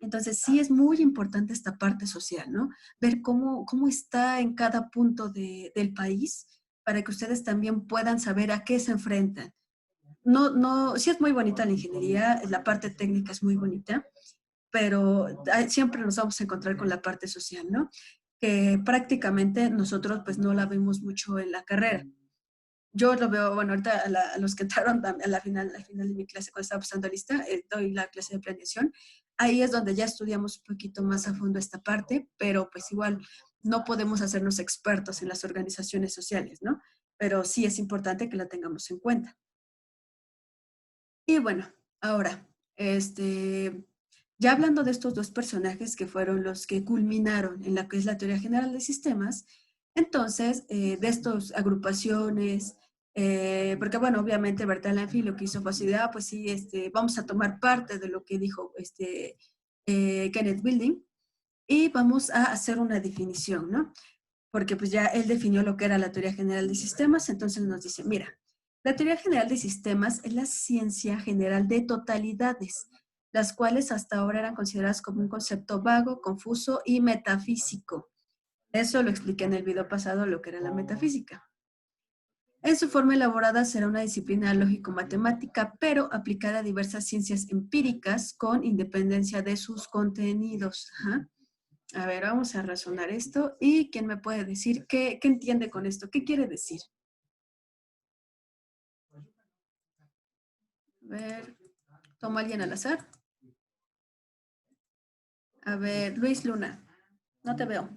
Entonces, sí es muy importante esta parte social, ¿no? Ver cómo está en cada punto del país para que ustedes también puedan saber a qué se enfrentan. Sí es muy bonita la ingeniería, la parte técnica es muy bonita, pero siempre nos vamos a encontrar con la parte social, ¿no? Que prácticamente nosotros pues no la vemos mucho en la carrera. Yo lo veo, bueno, ahorita a los que entraron al final de mi clase, cuando estaba pasando lista, doy la clase de planeación. Ahí es donde ya estudiamos un poquito más a fondo esta parte, pero pues igual no podemos hacernos expertos en las organizaciones sociales, ¿no? Pero sí es importante que la tengamos en cuenta. Y bueno, ahora, ya hablando de estos dos personajes que fueron los que culminaron en la que es la teoría general de sistemas, entonces, de estas agrupaciones, porque bueno, obviamente Bertalanffy lo que hizo fue así de, pues sí, vamos a tomar parte de lo que dijo Kenneth Wilding y vamos a hacer una definición, ¿no? Porque pues ya él definió lo que era la teoría general de sistemas, entonces nos dice, mira, la teoría general de sistemas es la ciencia general de totalidades, las cuales hasta ahora eran consideradas como un concepto vago, confuso y metafísico. Eso lo expliqué en el video pasado, lo que era la metafísica. En su forma elaborada será una disciplina lógico-matemática, pero aplicada a diversas ciencias empíricas con independencia de sus contenidos. Ajá. A ver, vamos a razonar esto. ¿Y quién me puede decir qué entiende con esto? ¿Qué quiere decir? A ver, tomo a alguien al azar. A ver, Luis Luna, no te veo.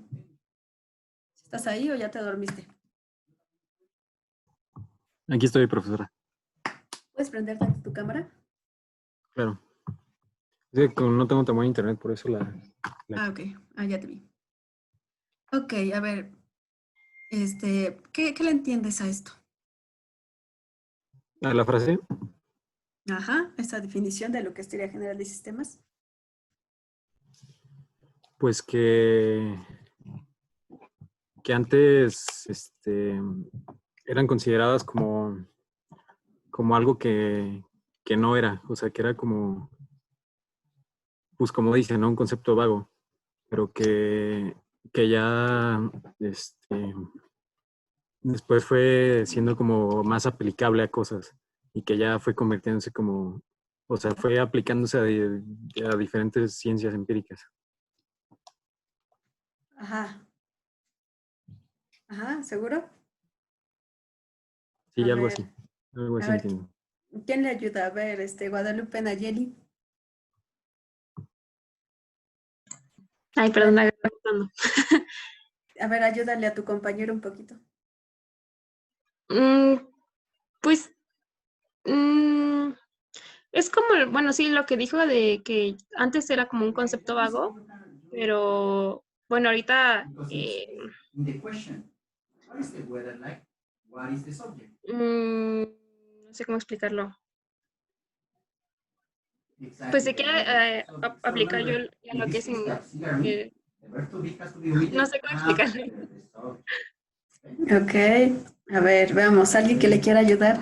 ¿Estás ahí o ya te dormiste? Aquí estoy, profesora. ¿Puedes prender tu cámara? Claro. Es que no tengo tan buen internet, por eso la... Ah, ok. Ah, ya te vi. Ok, a ver. ¿Qué le entiendes a esto? ¿A la frase? Ajá, esta definición de lo que es teoría general de sistemas. Pues que antes eran consideradas como algo que no era, o sea, que era como, pues como dicen, ¿no? Un concepto vago, pero que ya después fue siendo como más aplicable a cosas y que ya fue convirtiéndose como, o sea, fue aplicándose a diferentes ciencias empíricas. Ajá. Ajá, ¿seguro? Sí, A algo ver, así. Algo a así ver, entiendo. ¿quién le ayuda? A ver, Guadalupe Nayeli. Ay, perdón, me agarré botando. A ver, ayúdale a tu compañero un poquito. Pues es como, bueno, sí, lo que dijo de que antes era como un concepto vago, pero bueno, ahorita no sé cómo explicarlo. Pues se quiere aplicar yo ya lo que es no sé cómo explicarlo. Ok, a ver, veamos, ¿alguien que le quiera ayudar?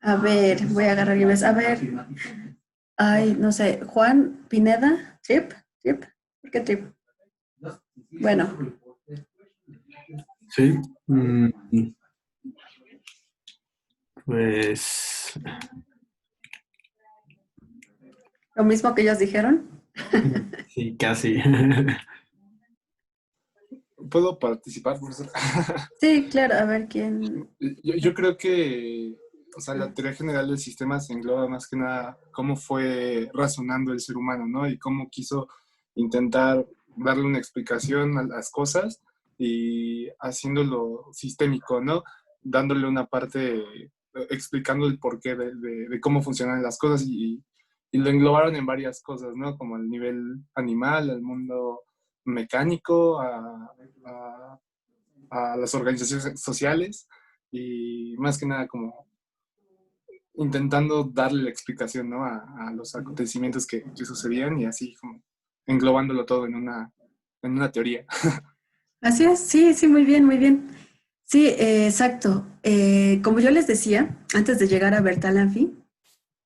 A ver, voy a agarrar llaves. A ver, ay, no sé, Juan Pineda, Trip, ¿por qué Trip? Bueno, Sí. Pues lo mismo que ellos dijeron. sí, casi. ¿Puedo participar, profesor? Sí, claro, a ver quién. Yo creo que, o sea, la teoría general del sistema se engloba más que nada cómo fue razonando el ser humano, ¿no? Y cómo quiso intentar darle una explicación a las cosas y haciéndolo sistémico, ¿no? Dándole una parte, explicando el porqué de cómo funcionan las cosas y lo englobaron en varias cosas, ¿no? Como el nivel animal, el mundo mecánico, a las organizaciones sociales y más que nada como intentando darle la explicación, ¿no? a los acontecimientos que sucedían y así como englobándolo todo en una teoría. Así es, sí, sí, muy bien, muy bien. Sí, exacto. Como yo les decía, antes de llegar a Bertalanffy,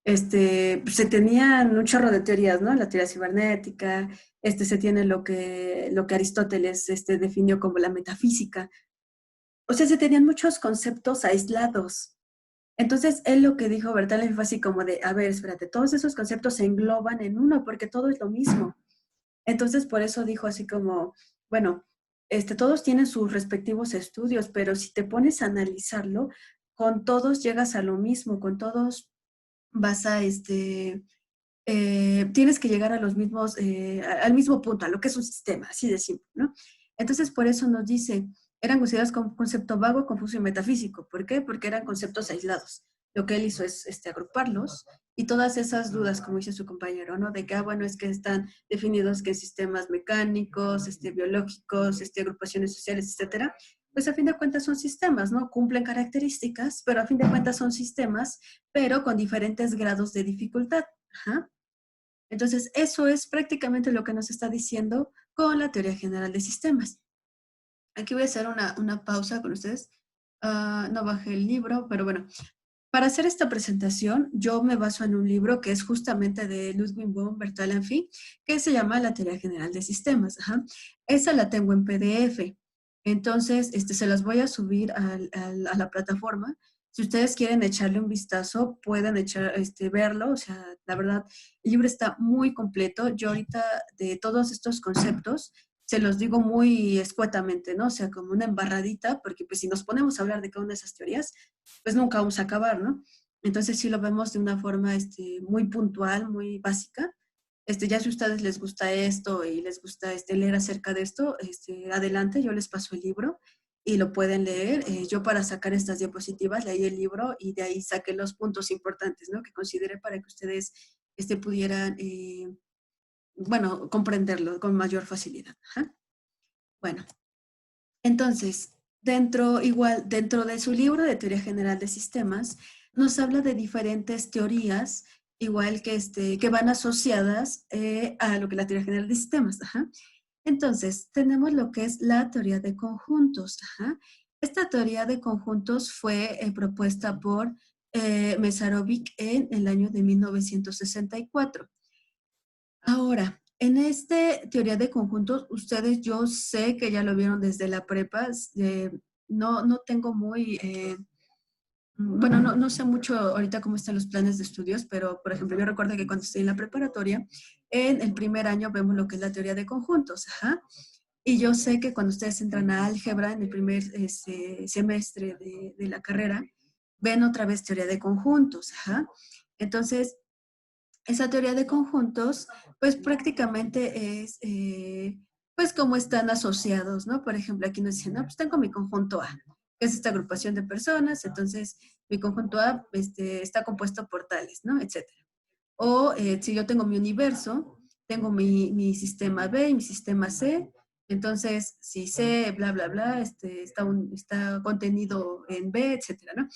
se tenían un chorro de teorías, ¿no? La teoría cibernética, se tiene lo que Aristóteles definió como la metafísica. O sea, se tenían muchos conceptos aislados. Entonces, él lo que dijo Bertalanffy fue así como de, a ver, espérate, todos esos conceptos se engloban en uno porque todo es lo mismo. Entonces, por eso dijo así como, bueno, todos tienen sus respectivos estudios, pero si te pones a analizarlo, con todos llegas a lo mismo, con todos vas a, tienes que llegar a los mismos, al mismo punto, a lo que es un sistema, así de simple, ¿no? Entonces, por eso nos dice, eran considerados como concepto vago, confuso y metafísico. ¿Por qué? Porque eran conceptos aislados. Lo que él hizo es agruparlos y todas esas dudas, como dice su compañero, ¿no? De que, bueno, es que están definidos que en sistemas mecánicos, biológicos, agrupaciones sociales, etcétera, pues a fin de cuentas son sistemas, ¿no? Cumplen características, pero a fin de cuentas son sistemas, pero con diferentes grados de dificultad. Ajá. Entonces, eso es prácticamente lo que nos está diciendo con la teoría general de sistemas. Aquí voy a hacer una pausa con ustedes. No bajé el libro, pero bueno. Para hacer esta presentación, yo me baso en un libro que es justamente de Ludwig von Bertalanffy, que se llama La teoría general de sistemas. Ajá. Esa la tengo en PDF. Entonces, se las voy a subir a la plataforma. Si ustedes quieren echarle un vistazo, pueden verlo. O sea, la verdad, el libro está muy completo. Yo ahorita de todos estos conceptos se los digo muy escuetamente, ¿no? O sea, como una embarradita, porque pues si nos ponemos a hablar de cada una de esas teorías, pues nunca vamos a acabar, ¿no? Entonces sí lo vemos de una forma muy puntual, muy básica. Ya si a ustedes les gusta esto y les gusta leer acerca de esto, adelante, yo les paso el libro y lo pueden leer. Yo para sacar estas diapositivas leí el libro y de ahí saqué los puntos importantes, ¿no? Que consideré para que ustedes pudieran, bueno, comprenderlo con mayor facilidad. Ajá. Bueno, entonces, dentro de su libro de Teoría General de Sistemas, nos habla de diferentes teorías, igual que van asociadas a lo que es la teoría general de sistemas. Ajá. Entonces, tenemos lo que es la teoría de conjuntos. Ajá. Esta teoría de conjuntos fue propuesta por Mesarovic en el año de 1964. Ahora, en esta teoría de conjuntos, ustedes yo sé que ya lo vieron desde la prepa, no tengo muy... bueno, no sé mucho ahorita cómo están los planes de estudios, pero por ejemplo, yo recuerdo que cuando estoy en la preparatoria, en el primer año vemos lo que es la teoría de conjuntos, ajá. Y yo sé que cuando ustedes entran a álgebra en el primer semestre de la carrera, ven otra vez teoría de conjuntos, ajá. Entonces, esa teoría de conjuntos, pues prácticamente es, pues cómo están asociados, ¿no? Por ejemplo, aquí nos dicen, no, pues tengo mi conjunto A, que es esta agrupación de personas, entonces mi conjunto A está compuesto por tales, ¿no? Etcétera. O si yo tengo mi universo, tengo mi sistema B y mi sistema C, entonces si C, bla, bla, bla, está contenido en B, etcétera, ¿no?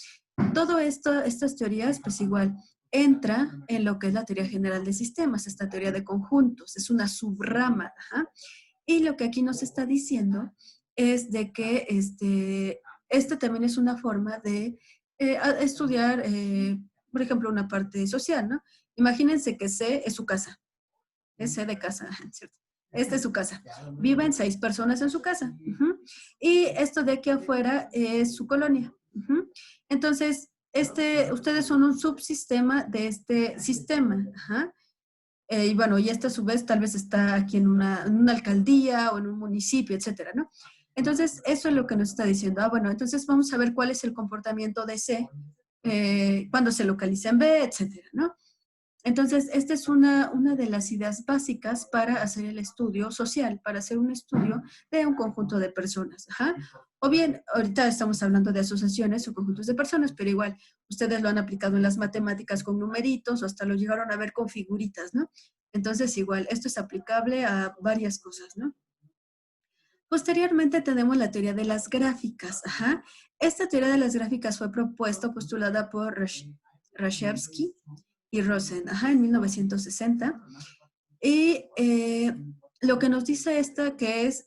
Todo esto, estas teorías, pues igual, entra en lo que es la teoría general de sistemas, esta teoría de conjuntos, es una subrama, ajá. Y lo que aquí nos está diciendo es de que este también es una forma de estudiar, por ejemplo, una parte social, ¿no? Imagínense que C es su casa, es C de casa, ¿cierto? Esta es su casa. Viven 6 personas en su casa. Uh-huh. Y esto de aquí afuera es su colonia. Uh-huh. Entonces, ustedes son un subsistema de este sistema. Ajá. Y bueno, y a su vez tal vez está aquí en una alcaldía o en un municipio, etcétera, ¿no? Entonces, eso es lo que nos está diciendo. Ah, bueno, entonces vamos a ver cuál es el comportamiento de C cuando se localiza en B, etcétera, ¿no? Entonces, esta es una de las ideas básicas para hacer el estudio social, para hacer un estudio de un conjunto de personas. Ajá. O bien, ahorita estamos hablando de asociaciones o conjuntos de personas, pero igual ustedes lo han aplicado en las matemáticas con numeritos o hasta lo llegaron a ver con figuritas, ¿no? Entonces, igual, esto es aplicable a varias cosas, ¿no? Posteriormente tenemos la teoría de las gráficas. Ajá. Esta teoría de las gráficas fue postulada por Rashevsky y Rosen, ajá, en 1960. Y lo que nos dice esta que es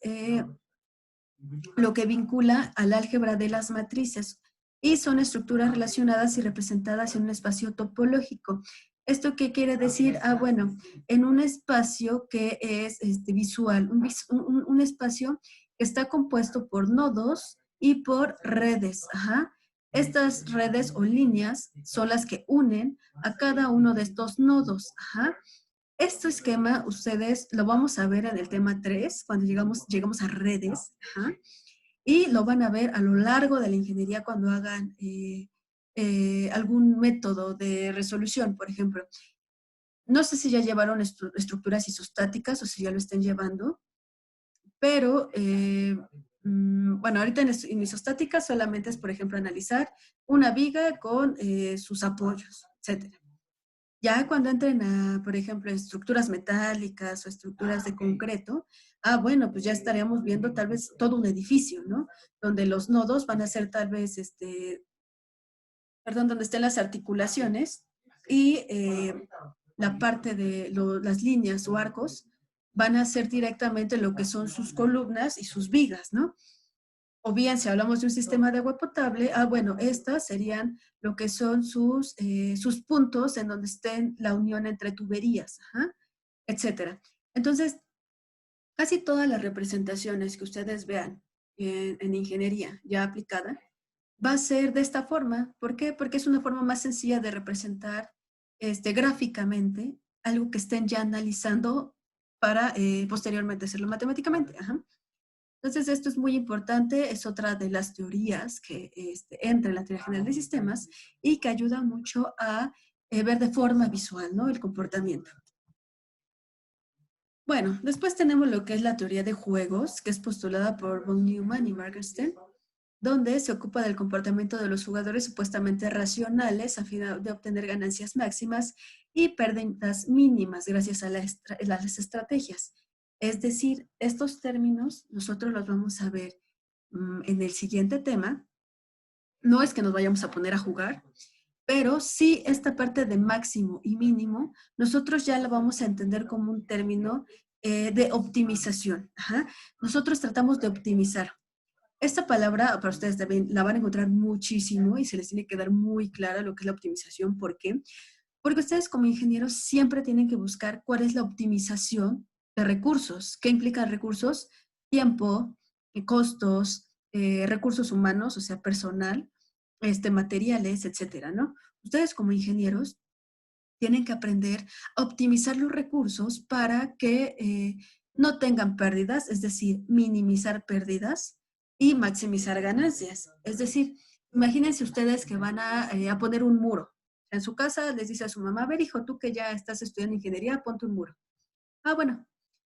lo que vincula al álgebra de las matrices y son estructuras relacionadas y representadas en un espacio topológico. ¿Esto qué quiere decir? Ah, bueno, en un espacio que es visual, un espacio que está compuesto por nodos y por redes. Ajá. Estas redes o líneas son las que unen a cada uno de estos nodos. Ajá. Este esquema ustedes lo vamos a ver en el tema 3, cuando llegamos a redes. Ajá. Y lo van a ver a lo largo de la ingeniería cuando hagan algún método de resolución, por ejemplo. No sé si ya llevaron estructuras isostáticas o si ya lo estén llevando, pero bueno, ahorita en isostática solamente es, por ejemplo, analizar una viga con sus apoyos, etc. Ya cuando entren a, por ejemplo, estructuras metálicas o estructuras de concreto, bueno, pues ya estaríamos viendo tal vez todo un edificio, ¿no? Donde los nodos van a ser tal vez, donde estén las articulaciones y la parte de las líneas o arcos van a ser directamente lo que son sus columnas y sus vigas, ¿no? O bien, si hablamos de un sistema de agua potable, bueno, estas serían lo que son sus puntos en donde estén la unión entre tuberías, ajá, etcétera. Entonces, casi todas las representaciones que ustedes vean en ingeniería ya aplicada, va a ser de esta forma. ¿Por qué? Porque es una forma más sencilla de representar gráficamente algo que estén ya analizando para posteriormente hacerlo matemáticamente. Ajá. Entonces, esto es muy importante, es otra de las teorías que entra en la teoría general de sistemas y que ayuda mucho a ver de forma visual, ¿no?, el comportamiento. Bueno, después tenemos lo que es la teoría de juegos, que es postulada por von Neumann y Morgenstern, donde se ocupa del comportamiento de los jugadores supuestamente racionales a fin de obtener ganancias máximas y pérdidas mínimas gracias a las estrategias. Es decir, estos términos nosotros los vamos a ver en el siguiente tema. No es que nos vayamos a poner a jugar, pero sí esta parte de máximo y mínimo, nosotros ya la vamos a entender como un término de optimización. Ajá. Nosotros tratamos de optimizar. Esta palabra para ustedes también la van a encontrar muchísimo y se les tiene que dar muy clara lo que es la optimización. ¿Por qué? Porque ustedes como ingenieros siempre tienen que buscar cuál es la optimización de recursos. ¿Qué implica recursos? Tiempo, costos, recursos humanos, o sea, personal, materiales, etcétera, ¿no? Ustedes como ingenieros tienen que aprender a optimizar los recursos para que no tengan pérdidas, es decir, minimizar pérdidas y maximizar ganancias. Es decir, imagínense ustedes que van a poner un muro. En su casa les dice a su mamá, a ver, hijo, tú que ya estás estudiando ingeniería, ponte un muro. Ah, bueno.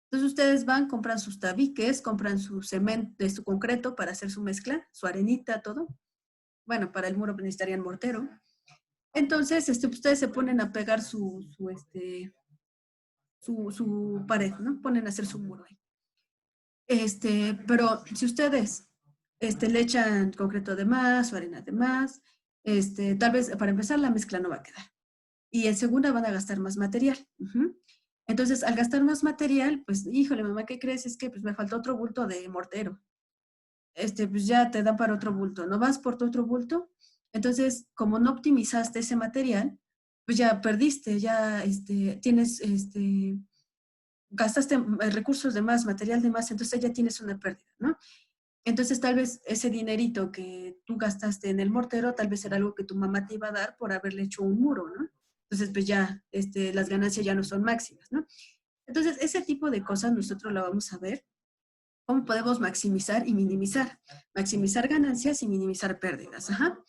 Entonces ustedes van, compran sus tabiques, compran su cemento, su concreto para hacer su mezcla, su arenita, todo. Bueno, para el muro necesitarían mortero. Entonces, ustedes se ponen a pegar su pared, ¿no? Ponen a hacer su muro ahí. Pero si ustedes le echan concreto de más o arena de más, tal vez para empezar la mezcla no va a quedar. Y en segunda van a gastar más material. Entonces, al gastar más material, pues, híjole, mamá, ¿qué crees? Es que pues, me faltó otro bulto de mortero. Pues ya te dan para otro bulto. ¿No vas por tu otro bulto? Entonces, como no optimizaste ese material, pues ya perdiste, ya tienes, gastaste recursos de más, material de más, entonces ya tienes una pérdida, ¿no? Entonces, tal vez ese dinerito que tú gastaste en el mortero, tal vez era algo que tu mamá te iba a dar por haberle hecho un muro, ¿no? Entonces, pues ya las ganancias ya no son máximas, ¿no? Entonces, ese tipo de cosas nosotros lo vamos a ver. ¿Cómo podemos maximizar y minimizar? Maximizar ganancias y minimizar pérdidas. Ajá.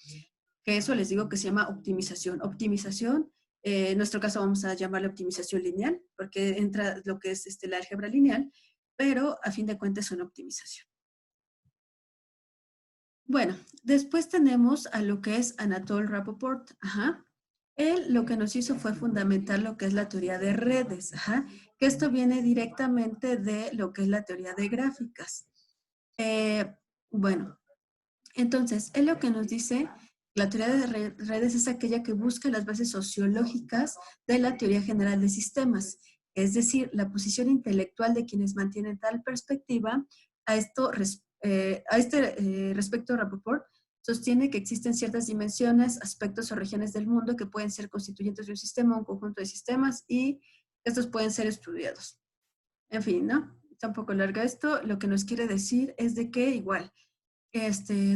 Que eso les digo que se llama optimización. Optimización, en nuestro caso vamos a llamarle optimización lineal, porque entra lo que es la álgebra lineal, pero a fin de cuentas es una optimización. Bueno, después tenemos a lo que es Anatole Rapoport. Ajá. Él lo que nos hizo fue fundamentar lo que es la teoría de redes, ajá, que esto viene directamente de lo que es la teoría de gráficas. Bueno, entonces, él lo que nos dice, la teoría de redes es aquella que busca las bases sociológicas de la teoría general de sistemas, es decir, la posición intelectual de quienes mantienen tal perspectiva. A respecto, Rapoport sostiene que existen ciertas dimensiones, aspectos o regiones del mundo que pueden ser constituyentes de un sistema, un conjunto de sistemas, y estos pueden ser estudiados. En fin, ¿no? Está un poco largo esto. Lo que nos quiere decir es de que igual,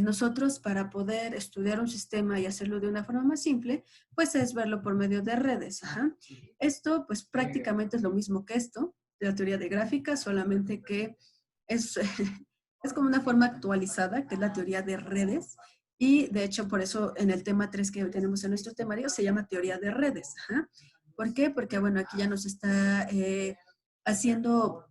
nosotros para poder estudiar un sistema y hacerlo de una forma más simple, pues es verlo por medio de redes. Ajá. Esto, pues prácticamente es lo mismo que esto, de la teoría de gráficas, solamente que es como una forma actualizada, que es la teoría de redes. Y de hecho, por eso en el tema 3 que tenemos en nuestro temario se llama teoría de redes. Ajá. ¿Por qué? Porque, bueno, aquí ya nos está haciendo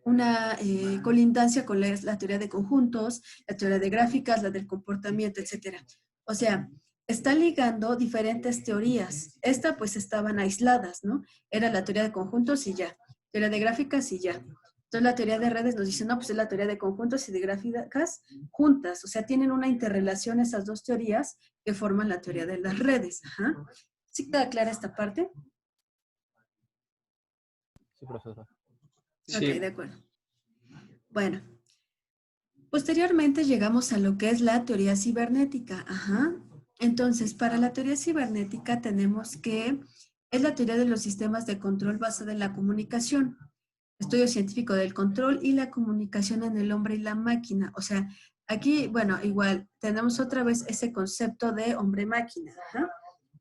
una colindancia con la teoría de conjuntos, la teoría de gráficas, la del comportamiento, etc. O sea, está ligando diferentes teorías. Esta, pues, estaban aisladas, ¿no? Era la teoría de conjuntos y ya. Teoría de gráficas y ya. Entonces, la teoría de redes nos dice, no, pues es la teoría de conjuntos y de gráficas juntas. O sea, tienen una interrelación esas dos teorías que forman la teoría de las redes. Ajá. ¿Sí queda clara esta parte? Sí, profesor. Sí. Ok, de acuerdo. Bueno, posteriormente llegamos a lo que es la teoría cibernética. Ajá. Entonces, para la teoría cibernética tenemos que es la teoría de los sistemas de control basada en la comunicación. estudio científico del control y la comunicación en el hombre y la máquina. O sea, aquí, bueno, igual tenemos otra vez ese concepto de hombre-máquina.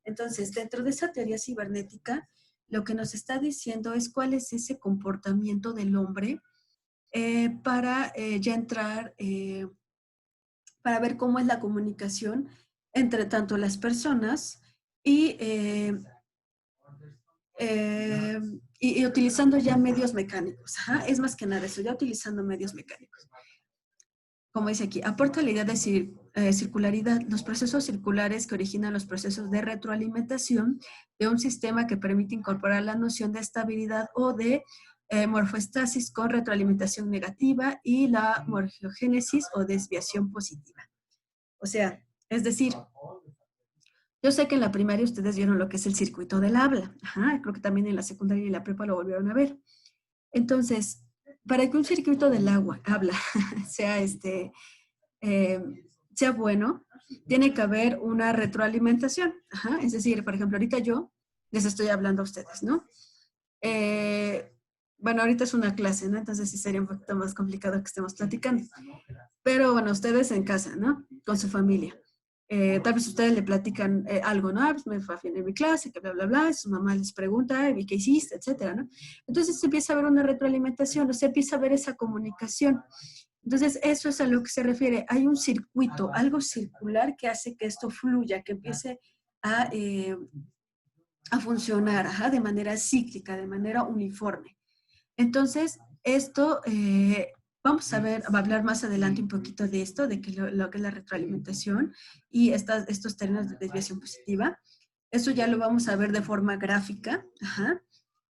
Entonces, dentro de esa teoría cibernética, lo que nos está diciendo es cuál es ese comportamiento del hombre para ya entrar, para ver cómo es la comunicación entre tanto las personas y utilizando ya medios mecánicos. Es más que nada eso, ya utilizando medios mecánicos. Como dice aquí, aporta la idea de circularidad, los procesos circulares que originan los procesos de retroalimentación de un sistema que permite incorporar la noción de estabilidad o de morfoestasis con retroalimentación negativa y la morfogénesis o desviación positiva. O sea, es decir, yo sé que en la primaria ustedes vieron lo que es el circuito del habla. Creo que también en la secundaria y la prepa lo volvieron a ver. Entonces, para que un circuito del habla sea, sea bueno, tiene que haber una retroalimentación. Es decir, por ejemplo, ahorita yo les estoy hablando a ustedes, ¿no? Bueno, ahorita es una clase, ¿no? Entonces sí sería un poquito más complicado que estemos platicando. Pero bueno, ustedes en casa, ¿no? Con su familia. Tal vez ustedes le platican algo, ¿no? Pues me fue a fin de mi clase, que bla, bla, bla. Su mamá les pregunta, ¿y qué hiciste? Etcétera, ¿no? Entonces se empieza a ver una retroalimentación, o se empieza a ver esa comunicación. Entonces eso es a lo que se refiere. Hay un circuito, algo circular que hace que esto fluya, que empiece a funcionar de manera cíclica, de manera uniforme. Entonces, esto, vamos a ver, va a hablar más adelante un poquito de esto, de que lo que es la retroalimentación y estos términos de desviación positiva. Eso ya lo vamos a ver de forma gráfica.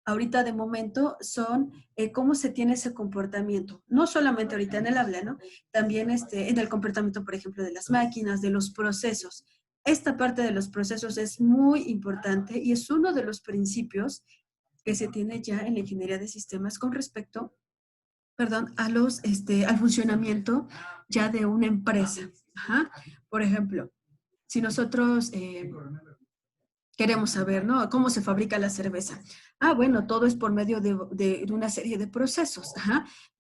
Ahorita de momento son cómo se tiene ese comportamiento. No solamente ahorita en el habla, ¿no? También en el comportamiento, por ejemplo, de las máquinas, de los procesos. Esta parte de los procesos es muy importante y es uno de los principios que se tiene ya en la ingeniería de sistemas con respecto, perdón, a al funcionamiento ya de una empresa. Por ejemplo, si nosotros queremos saber, ¿no? ¿Cómo se fabrica la cerveza? Bueno, todo es por medio de una serie de procesos.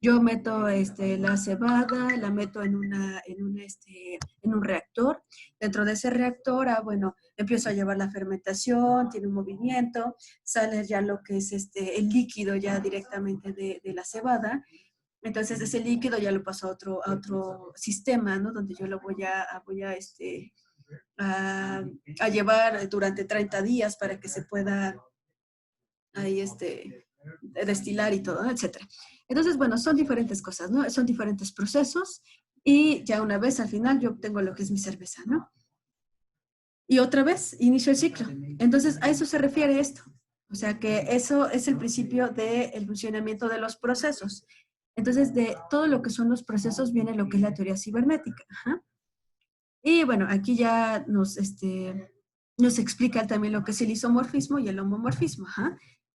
Yo meto la cebada, la meto en un reactor. Dentro de ese reactor, bueno, empiezo a llevar la fermentación, tiene un movimiento, sale ya lo que es el líquido ya directamente de la cebada. Entonces, ese líquido ya lo paso a otro sistema, ¿no? Donde yo lo voy a llevar durante 30 días para que se pueda ahí destilar y todo, etc. Entonces, bueno, son diferentes cosas, ¿no? Son diferentes procesos y ya una vez al final yo obtengo lo que es mi cerveza, ¿no? Y otra vez inicio el ciclo. Entonces, a eso se refiere esto. O sea que eso es el principio del funcionamiento de los procesos. Entonces, de todo lo que son los procesos viene lo que es la teoría cibernética. Y bueno, aquí ya nos explica también lo que es el isomorfismo y el homomorfismo.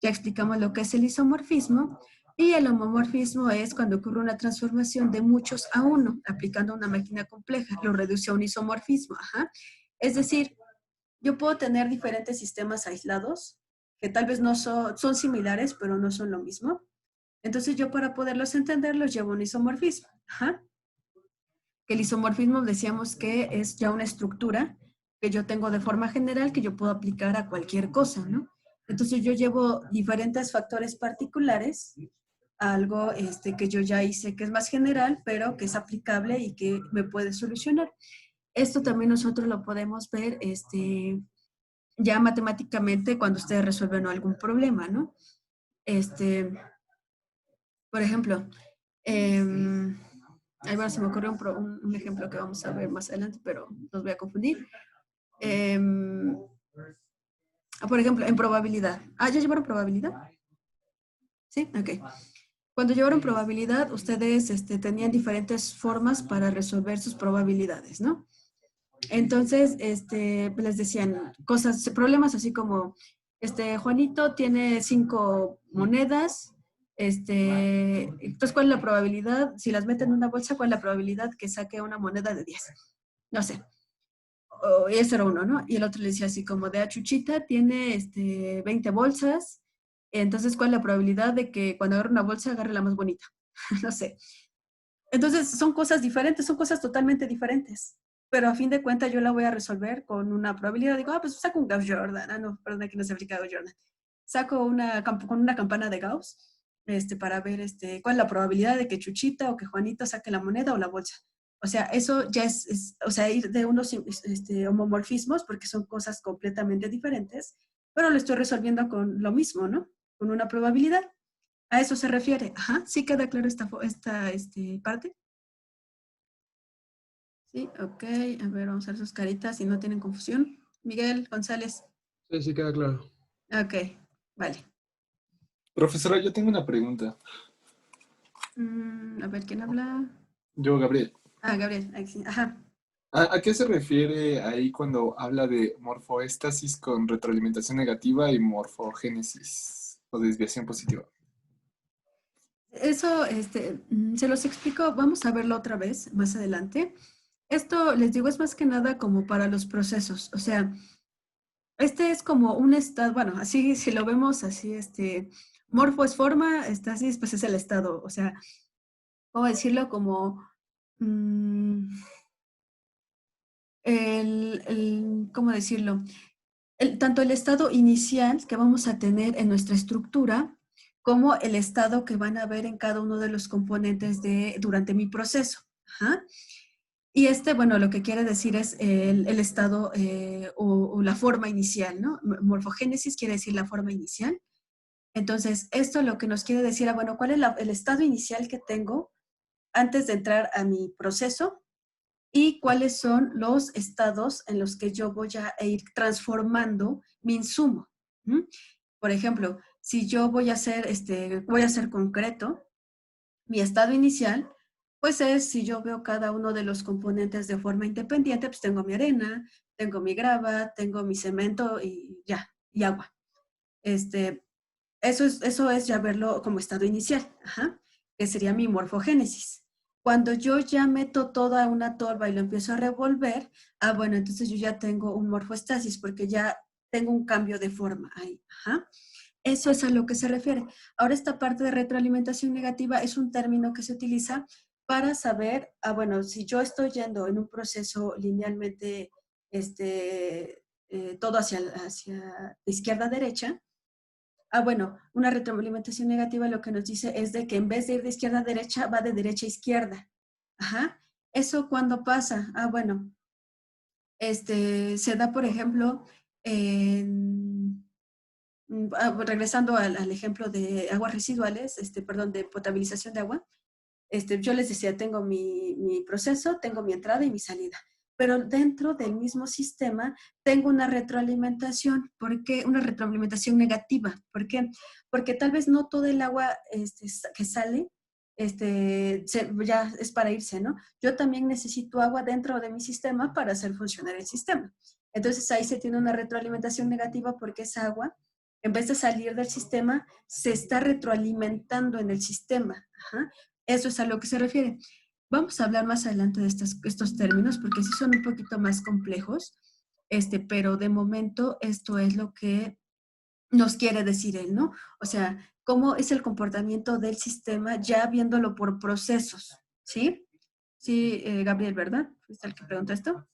Ya explicamos lo que es el isomorfismo. Y el homomorfismo es cuando ocurre una transformación de muchos a uno, aplicando una máquina compleja. Lo reduce a un isomorfismo. Es decir, yo puedo tener diferentes sistemas aislados que tal vez no son similares, pero no son lo mismo. Entonces yo para poderlos entender los llevo a un isomorfismo. Que el isomorfismo decíamos que es ya una estructura que yo tengo de forma general que yo puedo aplicar a cualquier cosa, ¿no? Entonces yo llevo diferentes factores particulares a algo que yo ya hice que es más general, pero que es aplicable y que me puede solucionar. Esto también nosotros lo podemos ver ya matemáticamente cuando ustedes resuelven algún problema, ¿no? Por ejemplo, ahí va, se me ocurre un ejemplo que vamos a ver más adelante, pero los voy a confundir. Por ejemplo, en probabilidad. ¿Ya llevaron probabilidad? ¿Sí? Ok. Cuando llevaron probabilidad, ustedes tenían diferentes formas para resolver sus probabilidades, ¿no? Entonces, les decían problemas así como, Juanito tiene 5 monedas, entonces, ¿cuál es la probabilidad? Si las mete en una bolsa, ¿cuál es la probabilidad que saque una moneda de 10? No sé. Y ese era uno, ¿no? Y el otro le decía así como, de Chuchita tiene 20 bolsas Entonces, ¿cuál es la probabilidad de que cuando agarre una bolsa agarre la más bonita? No sé. Entonces, son cosas diferentes, son cosas totalmente diferentes. Pero a fin de cuentas yo la voy a resolver con una probabilidad. Digo, pues saco un Gauss Jordan. Ah, no, perdón, que no se aplica Gauss Jordan. Saco con una campana de Gauss para ver cuál es la probabilidad de que Chuchita o que Juanito saque la moneda o la bolsa. O sea, eso ya o sea, ir de unos homomorfismos, porque son cosas completamente diferentes, pero lo estoy resolviendo con lo mismo, ¿no? Con una probabilidad. A eso se refiere. Ajá, ¿sí queda claro esta parte? Sí, ok. A ver, vamos a ver sus caritas si no tienen confusión. Miguel González. Sí, sí, queda claro. Ok, vale. Profesora, yo tengo una pregunta. A ver, ¿quién habla? Yo, Gabriel. Ah, Gabriel. Ajá. ¿A qué se refiere ahí cuando habla de morfoéstasis con retroalimentación negativa y morfogénesis o desviación positiva? Eso, se los explico, vamos a verlo otra vez más adelante. Esto, les digo, es más que nada como para los procesos. O sea, este es como un estado, bueno, así si lo vemos así, morfo es forma, estasis pues es el estado. O sea, ¿cómo decirlo? Como ¿cómo decirlo? Tanto el estado inicial que vamos a tener en nuestra estructura, como el estado que van a ver en cada uno de los componentes durante mi proceso. Ajá. Y bueno, lo que quiere decir es el estado o la forma inicial, ¿no? Morfogénesis quiere decir la forma inicial. Entonces, esto lo que nos quiere decir, bueno, ¿cuál es el estado inicial que tengo antes de entrar a mi proceso? Y cuáles son los estados en los que yo voy a ir transformando mi insumo. ¿Mm? Por ejemplo, si yo voy a hacer concreto, mi estado inicial, pues es si yo veo cada uno de los componentes de forma independiente, pues tengo mi arena, tengo mi grava, tengo mi cemento y ya, y agua. Eso es ya verlo como estado inicial, ajá, que sería mi morfogénesis. Cuando yo ya meto toda una torba y lo empiezo a revolver, bueno, entonces yo ya tengo un morfoestasis porque ya tengo un cambio de forma ahí, ajá. Eso es a lo que se refiere. Ahora, esta parte de retroalimentación negativa es un término que se utiliza para saber, bueno, si yo estoy yendo en un proceso linealmente, todo hacia izquierda a derecha, bueno, una retroalimentación negativa lo que nos dice es de que en vez de ir de izquierda a derecha, va de derecha a izquierda. Ajá. ¿Eso cuándo pasa? Bueno, se da, por ejemplo, regresando al ejemplo de aguas residuales, perdón, de potabilización de agua, yo les decía, tengo mi proceso, tengo mi entrada y mi salida. Pero dentro del mismo sistema tengo una retroalimentación. ¿Por qué? Una retroalimentación negativa. ¿Por qué? Porque tal vez no todo el agua que sale ya es para irse, ¿no? Yo también necesito agua dentro de mi sistema para hacer funcionar el sistema. Entonces ahí se tiene una retroalimentación negativa porque esa agua, en vez de salir del sistema, se está retroalimentando en el sistema. Ajá. Eso es a lo que se refiere. Vamos a hablar más adelante de estos términos porque sí son un poquito más complejos, pero de momento esto es lo que nos quiere decir él, ¿no? O sea, cómo es el comportamiento del sistema ya viéndolo por procesos, ¿sí? Sí, Gabriel, ¿verdad? ¿Fuiste el que preguntó esto?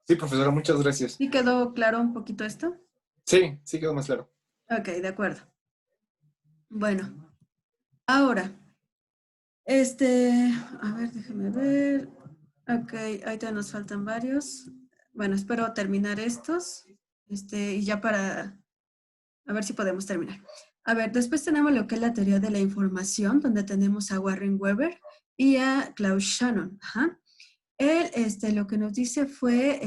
Sí, profesora, muchas gracias. ¿Sí quedó claro un poquito esto? Sí, sí quedó más claro. Ok, de acuerdo. Bueno, ahora, a ver, déjame ver. Ok, ahorita nos faltan varios. Bueno, espero terminar estos. Y ya a ver si podemos terminar. A ver, después tenemos lo que es la teoría de la información, donde tenemos a Warren Weber y a Klaus Shannon. Ajá. Él, lo que nos dice fue,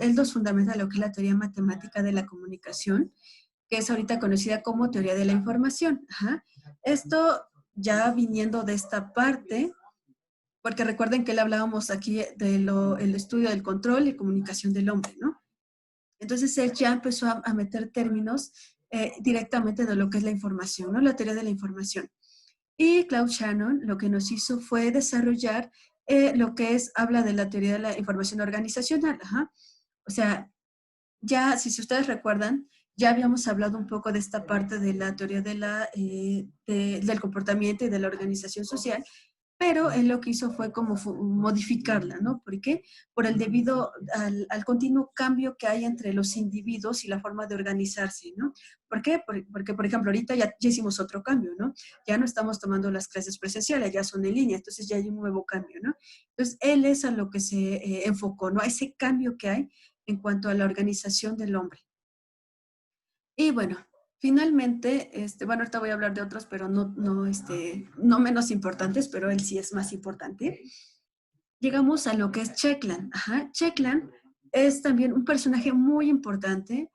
él nos fundamenta lo que es la teoría matemática de la comunicación, que es ahorita conocida como teoría de la información. Ajá. Esto ya viniendo de esta parte, porque recuerden que le hablábamos aquí del estudio del control y comunicación del hombre, ¿no? Entonces él ya empezó a meter términos directamente de lo que es la información, ¿no? La teoría de la información. Y Klaus Shannon lo que nos hizo fue desarrollar lo que habla de la teoría de la información organizacional. Ajá. O sea, ya si ustedes recuerdan, Ya habíamos hablado un poco de esta parte de la teoría del comportamiento y de la organización social, pero él lo que hizo fue como modificarla, ¿no? ¿Por qué? Por el debido al continuo cambio que hay entre los individuos y la forma de organizarse, ¿no? ¿Por qué? Porque, por ejemplo, ahorita ya hicimos otro cambio, ¿no? Ya no estamos tomando las clases presenciales, ya son en línea, entonces ya hay un nuevo cambio, ¿no? Entonces, él es a lo que se enfocó, ¿no? A ese cambio que hay en cuanto a la organización del hombre. Y bueno, finalmente, bueno, ahorita voy a hablar de otros, pero no menos importantes, pero él sí es más importante. Llegamos a lo que es Chekland. Ajá. Chekland es también un personaje muy importante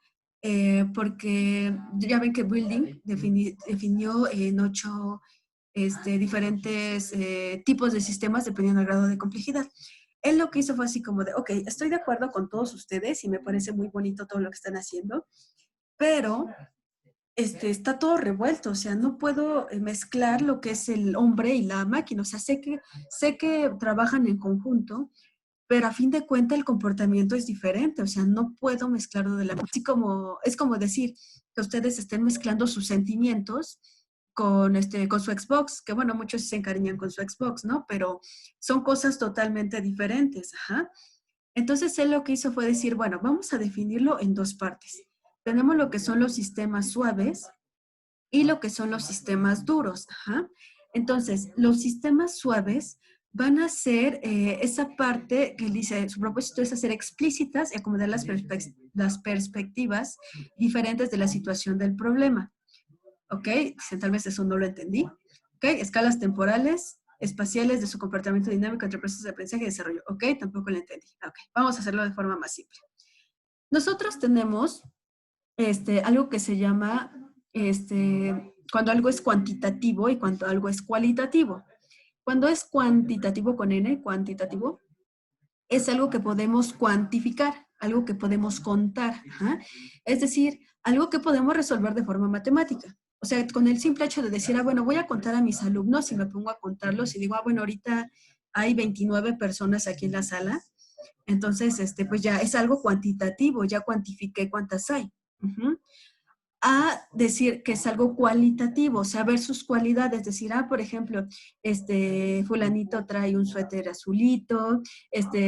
porque ya ven que Building definió en 8 diferentes tipos de sistemas dependiendo del grado de complejidad. Él lo que hizo fue así como de, ok, estoy de acuerdo con todos ustedes y me parece muy bonito todo lo que están haciendo, pero está todo revuelto, o sea, no puedo mezclar lo que es el hombre y la máquina, o sea, sé que trabajan en conjunto, pero a fin de cuentas el comportamiento es diferente, o sea, no puedo mezclarlo de la manera. Así como, es como decir que ustedes estén mezclando sus sentimientos con su Xbox, que bueno, muchos se encariñan con su Xbox, ¿no? Pero son cosas totalmente diferentes, ajá. Entonces él lo que hizo fue decir, bueno, vamos a definirlo en 2 partes. Tenemos lo que son los sistemas suaves y lo que son los sistemas duros. Ajá. Entonces, los sistemas suaves van a ser esa parte que él dice, su propósito es hacer explícitas y acomodar las perspectivas diferentes de la situación del problema. ¿Ok? Dicen, tal vez eso no lo entendí. ¿Ok? Escalas temporales, espaciales de su comportamiento dinámico entre procesos de aprendizaje y desarrollo. ¿Ok? Tampoco lo entendí. Ok, vamos a hacerlo de forma más simple. Nosotros tenemos algo que se llama cuando algo es cuantitativo y cuando algo es cualitativo. Cuando es cuantitativo con N, cuantitativo, es algo que podemos cuantificar, algo que podemos contar. ¿Ah? Es decir, algo que podemos resolver de forma matemática. O sea, con el simple hecho de decir, bueno, voy a contar a mis alumnos y me pongo a contarlos y digo, bueno, ahorita hay 29 personas aquí en la sala, entonces, pues ya es algo cuantitativo, ya cuantifiqué cuántas hay. A decir que es algo cualitativo, o sea, ver sus cualidades, decir, por ejemplo, fulanito trae un suéter azulito,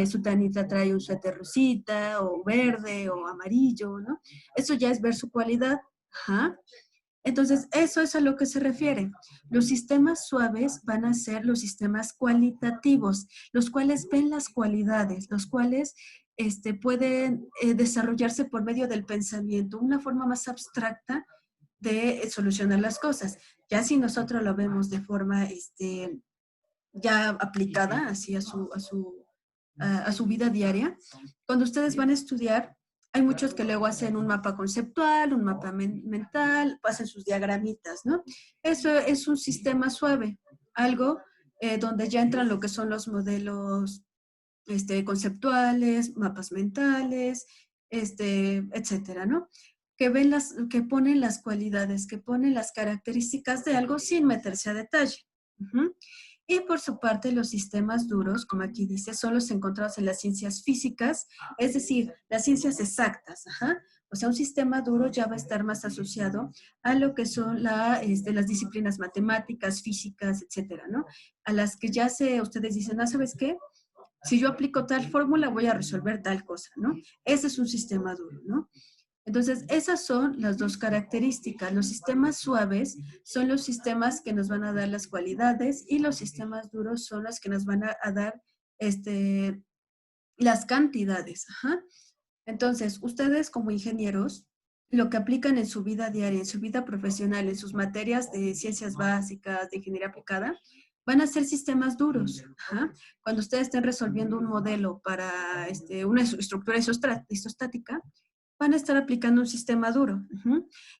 sutanita trae un suéter rosita, o verde, o amarillo, ¿no? Eso ya es ver su cualidad. Ajá. Entonces, eso es a lo que se refiere. Los sistemas suaves van a ser los sistemas cualitativos, los cuales ven las cualidades, los cuales pueden desarrollarse por medio del pensamiento, una forma más abstracta de solucionar las cosas. Ya si nosotros lo vemos de forma ya aplicada así a su vida diaria, cuando ustedes van a estudiar, hay muchos que luego hacen un mapa conceptual, un mapa mental, hacen sus diagramitas, ¿no? Eso es un sistema suave, algo donde ya entran lo que son los modelos conceptuales, mapas mentales, etcétera, ¿no? Que ponen las cualidades, que ponen las características de algo sin meterse a detalle. Y por su parte, los sistemas duros, como aquí dice, son los encontrados en las ciencias físicas, es decir, las ciencias exactas. Ajá. O sea, un sistema duro ya va a estar más asociado a lo que son las disciplinas matemáticas, físicas, etcétera, ¿no? A las que ya ustedes dicen, ¿sabes qué? Si yo aplico tal fórmula, voy a resolver tal cosa, ¿no? Ese es un sistema duro, ¿no? Entonces, esas son las 2 características. Los sistemas suaves son los sistemas que nos van a dar las cualidades y los sistemas duros son los que nos van a dar las cantidades. Ajá. Entonces, ustedes como ingenieros, lo que aplican en su vida diaria, en su vida profesional, en sus materias de ciencias básicas, de ingeniería aplicada, van a ser sistemas duros. Ajá. Cuando ustedes estén resolviendo un modelo para una estructura isostática, van a estar aplicando un sistema duro.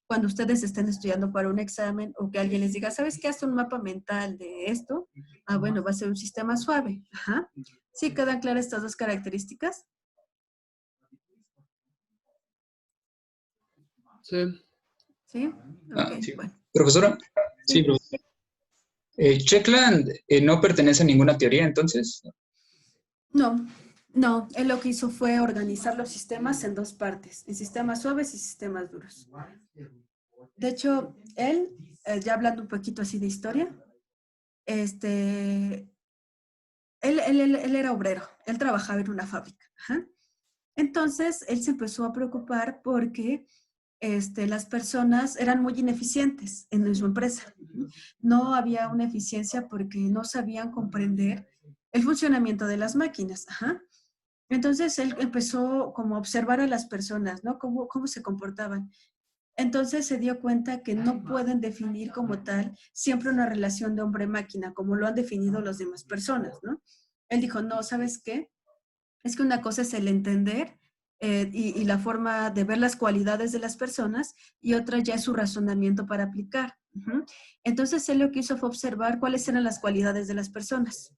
Cuando ustedes estén estudiando para un examen o que alguien les diga, ¿sabes qué? Hace un mapa mental de esto. Bueno, va a ser un sistema suave. Ajá. ¿Sí quedan claras estas 2 características? Sí. ¿Sí? Ok, sí. bueno. ¿Profesora? Sí, profesora. Chekland no pertenece a ninguna teoría, entonces. No, No, él lo que hizo fue organizar los sistemas en dos partes, en sistemas suaves y sistemas duros. De hecho, él, ya hablando un poquito así de historia, él era obrero, él trabajaba en una fábrica. Ajá. Entonces, él se empezó a preocupar porque las personas eran muy ineficientes en su empresa. No había una eficiencia porque no sabían comprender el funcionamiento de las máquinas. Ajá. Entonces, él empezó como a observar a las personas, ¿no? Cómo se comportaban. Entonces se dio cuenta que no pueden definir como tal siempre una relación de hombre-máquina, como lo han definido las demás personas, ¿no? Él dijo, no, ¿sabes qué? Es que una cosa es el entender y la forma de ver las cualidades de las personas y otra ya es su razonamiento para aplicar. Ujú. Entonces él lo que hizo fue observar cuáles eran las cualidades de las personas.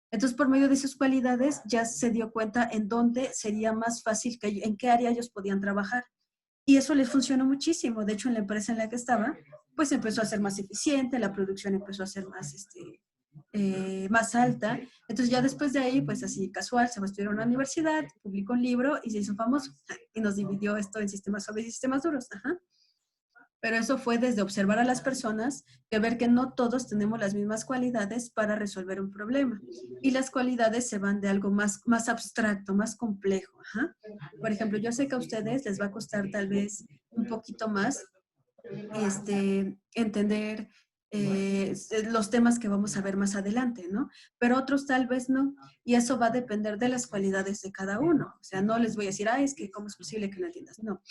Entonces por medio de sus cualidades ya se dio cuenta en dónde sería más fácil, en qué área ellos podían trabajar. Y eso les funcionó muchísimo. De hecho, en la empresa en la que estaba, pues empezó a ser más eficiente, la producción empezó a ser más, más alta. Entonces ya después de ahí, pues así casual, se fue a estudiar a una universidad, publicó un libro y se hizo famoso. Y nos dividió esto en sistemas suaves y sistemas duros. Ajá. Pero eso fue desde observar a las personas, que ver que no todos tenemos las mismas cualidades para resolver un problema. Y las cualidades se van de algo más abstracto, más complejo. Ajá. Por ejemplo, yo sé que a ustedes les va a costar tal vez un poquito más entender los temas que vamos a ver más adelante, ¿no? Pero otros tal vez no. Y eso va a depender de las cualidades de cada uno. O sea, no les voy a decir, es que cómo es posible que no entiendas. No,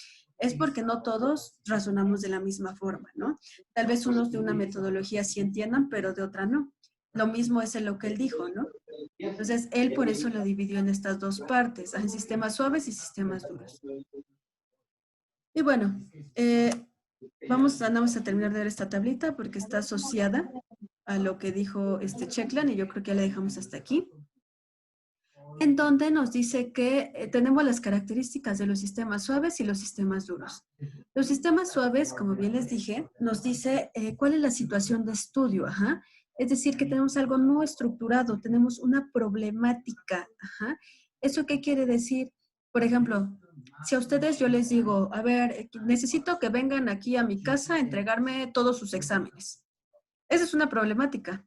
es porque no todos razonamos de la misma forma, ¿no? Tal vez unos de una metodología sí entiendan, pero de otra no. Lo mismo es en lo que él dijo, ¿no? Entonces, él por eso lo dividió en estas dos partes, en sistemas suaves y sistemas duros. Y bueno, vamos a terminar de ver esta tablita porque está asociada a lo que dijo Checkland y yo creo que ya la dejamos hasta aquí. En donde nos dice que tenemos las características de los sistemas suaves y los sistemas duros. Los sistemas suaves, como bien les dije, nos dice cuál es la situación de estudio. Ajá. Es decir, que tenemos algo no estructurado, tenemos una problemática. Ajá. ¿Eso qué quiere decir? Por ejemplo, si a ustedes yo les digo, a ver, necesito que vengan aquí a mi casa a entregarme todos sus exámenes. Esa es una problemática.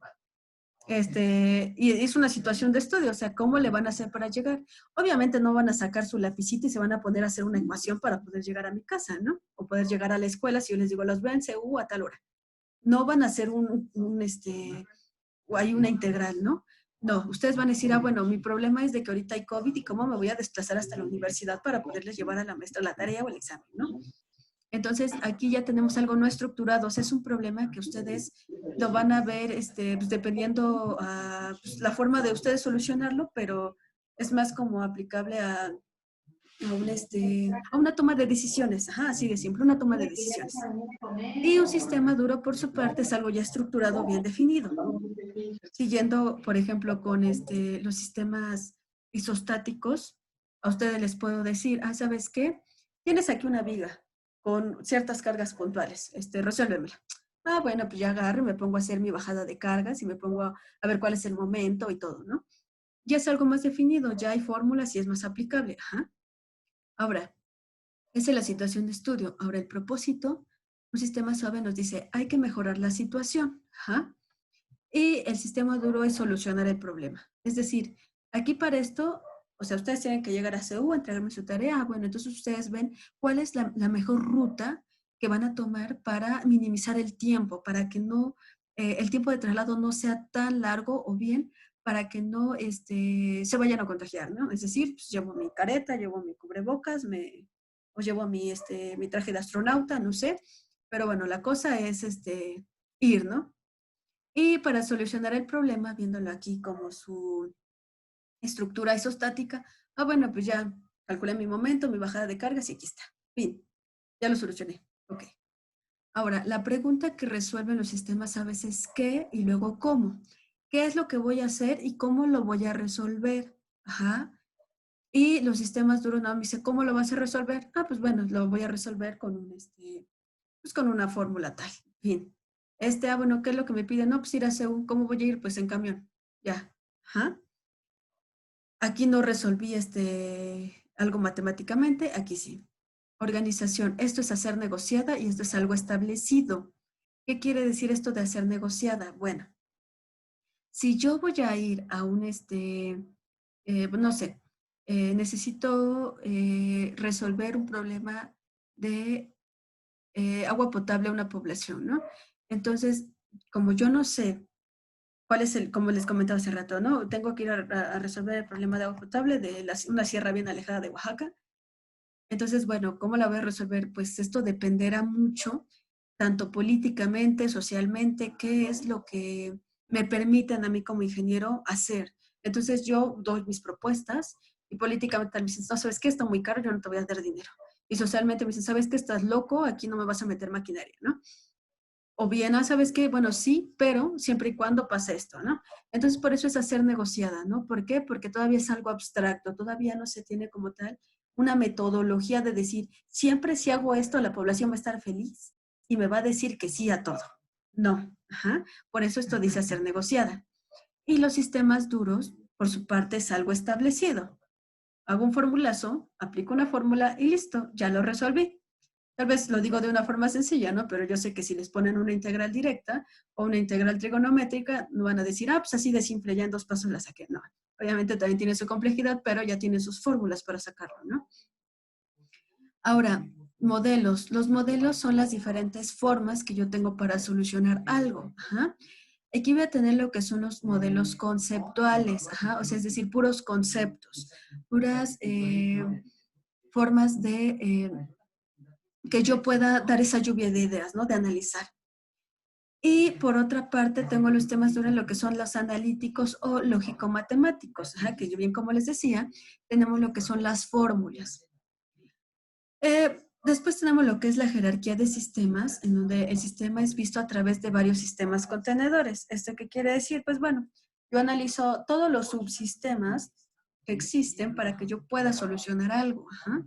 Y es una situación de estudio, o sea, ¿cómo le van a hacer para llegar? Obviamente no van a sacar su lapicita y se van a poner a hacer una ecuación para poder llegar a mi casa, ¿no? O poder llegar a la escuela si yo les digo, los veo en CU a tal hora. No van a hacer o hay una integral, ¿no? No, ustedes van a decir, bueno, mi problema es de que ahorita hay COVID y cómo me voy a desplazar hasta la universidad para poderles llevar a la maestra la tarea o el examen, ¿no? Entonces, aquí ya tenemos algo no estructurado. O sea, es un problema que ustedes lo van a ver pues, dependiendo a pues, la forma de ustedes solucionarlo, pero es más como aplicable a una toma de decisiones. Ajá, así de simple, una toma de decisiones. Y un sistema duro, por su parte, es algo ya estructurado, bien definido. Siguiendo, por ejemplo, con los sistemas isostáticos, a ustedes les puedo decir, ¿sabes qué? Tienes aquí una viga con ciertas cargas puntuales, resuélvemela. Bueno, pues ya agarro y me pongo a hacer mi bajada de cargas y me pongo a ver cuál es el momento y todo, ¿no? Ya es algo más definido, ya hay fórmulas y es más aplicable. Ajá. Ahora, esa es la situación de estudio. Ahora, el propósito, un sistema suave nos dice, hay que mejorar la situación. Ajá. Y el sistema duro es solucionar el problema. Es decir, aquí para esto, o sea, ustedes tienen que llegar a CU, entregarme su tarea. Bueno, entonces ustedes ven cuál es la mejor ruta que van a tomar para minimizar el tiempo, para que no, el tiempo de traslado no sea tan largo o bien para que no se vayan a contagiar, ¿no? Es decir, pues, llevo mi careta, llevo mi cubrebocas, o llevo mi traje de astronauta, no sé. Pero bueno, la cosa es ir, ¿no? Y para solucionar el problema, viéndolo aquí como su estructura isostática, bueno, pues ya calculé mi momento, mi bajada de cargas y aquí está. Fin, ya lo solucioné. Ok. Ahora, la pregunta que resuelven los sistemas a veces es ¿qué? Y luego ¿cómo? ¿Qué es lo que voy a hacer y cómo lo voy a resolver? Ajá. Y los sistemas duros no me dice, ¿cómo lo vas a resolver? Pues bueno, lo voy a resolver con pues con una fórmula tal. Fin. Bueno, ¿qué es lo que me piden? No, pues ir a Seúl. ¿Cómo voy a ir? Pues en camión. Ya. Ajá. Aquí no resolví algo matemáticamente, aquí sí. Organización, esto es hacer negociada y esto es algo establecido. ¿Qué quiere decir esto de hacer negociada? Bueno, si yo voy a ir a un, no sé, necesito resolver un problema de agua potable a una población, ¿no? Entonces, como yo no sé cuál es como les comentaba hace rato, ¿no? Tengo que ir a resolver el problema de agua potable de una sierra bien alejada de Oaxaca. Entonces, bueno, ¿cómo la voy a resolver? Pues esto dependerá mucho, tanto políticamente, socialmente, qué es lo que me permiten a mí como ingeniero hacer. Entonces yo doy mis propuestas y políticamente me dicen, no, ¿sabes qué? Está muy caro, yo no te voy a dar dinero. Y socialmente me dicen, ¿sabes qué? Estás loco, aquí no me vas a meter maquinaria, ¿no? O bien, ¿sabes qué? Bueno, sí, pero siempre y cuando pase esto, ¿no? Entonces, por eso es hacer negociada, ¿no? ¿Por qué? Porque todavía es algo abstracto, todavía no se tiene como tal una metodología de decir, siempre si hago esto, la población va a estar feliz y me va a decir que sí a todo. No, ajá. Por eso esto dice hacer negociada. Y los sistemas duros, por su parte, es algo establecido. Hago un formulazo, aplico una fórmula y listo, ya lo resolví. Tal vez lo digo de una forma sencilla, ¿no? Pero yo sé que si les ponen una integral directa o una integral trigonométrica, no van a decir, pues así de simple, ya en 2 pasos la saqué. No, obviamente también tiene su complejidad, pero ya tiene sus fórmulas para sacarlo, ¿no? Ahora, modelos. Los modelos son las diferentes formas que yo tengo para solucionar algo. Ajá. Aquí voy a tener lo que son los modelos conceptuales, ajá, o sea, es decir, puros conceptos, puras formas de que yo pueda dar esa lluvia de ideas, ¿no? De analizar. Y por otra parte, tengo los temas sobre lo que son los analíticos o lógico-matemáticos, que yo bien como les decía, tenemos lo que son las fórmulas. Después tenemos lo que es la jerarquía de sistemas, en donde el sistema es visto a través de varios sistemas contenedores. ¿Esto qué quiere decir? Pues bueno, yo analizo todos los subsistemas que existen para que yo pueda solucionar algo. Ajá.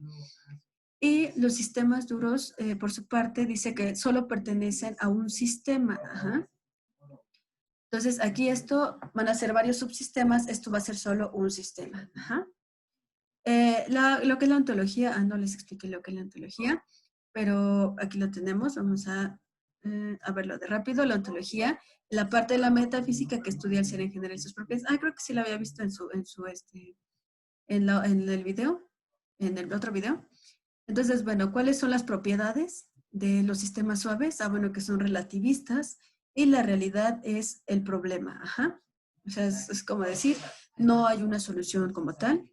Y los sistemas duros, por su parte, dice que solo pertenecen a un sistema. Ajá. Entonces, aquí esto van a ser varios subsistemas, esto va a ser solo un sistema. Ajá. Lo que es la ontología, no les expliqué lo que es la ontología, pero aquí lo tenemos, vamos a verlo de rápido. La ontología, la parte de la metafísica que estudia el ser en general y sus propiedades. Creo que sí la había visto en el video, en el otro video. Entonces, bueno, ¿cuáles son las propiedades de los sistemas suaves? Bueno, que son relativistas y la realidad es el problema. Ajá. O sea, es como decir, no hay una solución como tal.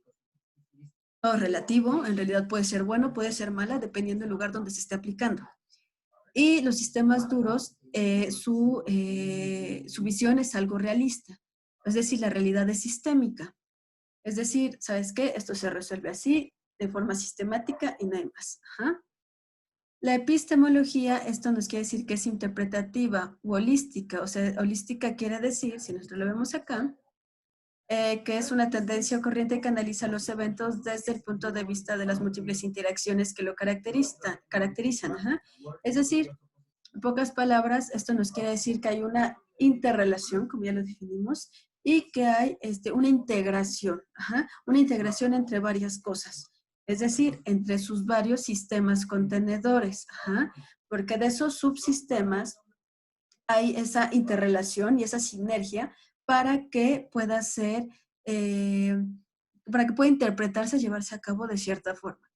Todo relativo, en realidad puede ser bueno, puede ser mala, dependiendo del lugar donde se esté aplicando. Y los sistemas duros, su visión es algo realista. Es decir, la realidad es sistémica. Es decir, ¿sabes qué? Esto se resuelve así, de forma sistemática y no hay más. Ajá. La epistemología, esto nos quiere decir que es interpretativa u holística. O sea, holística quiere decir, si nosotros lo vemos acá, que es una tendencia o corriente que analiza los eventos desde el punto de vista de las múltiples interacciones que lo caracterizan. Ajá. Es decir, en pocas palabras, esto nos quiere decir que hay una interrelación, como ya lo definimos, y que hay una integración, una integración entre varias cosas. Es decir, entre sus varios sistemas contenedores, porque de esos subsistemas hay esa interrelación y esa sinergia para que pueda ser, para que pueda interpretarse, llevarse a cabo de cierta forma.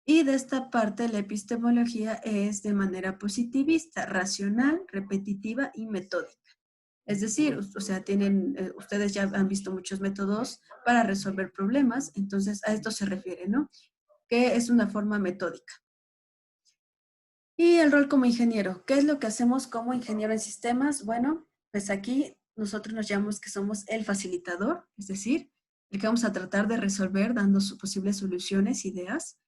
Y de esta parte, la epistemología es de manera positivista, racional, repetitiva y metódica. Es decir, o sea, ustedes ya han visto muchos métodos para resolver problemas, entonces a esto se refiere, ¿no? Que es una forma metódica. Y el rol como ingeniero. ¿Qué es lo que hacemos como ingeniero en sistemas? Bueno, pues aquí nosotros nos llamamos que somos el facilitador, es decir, el que vamos a tratar de resolver dando posibles soluciones, ideas,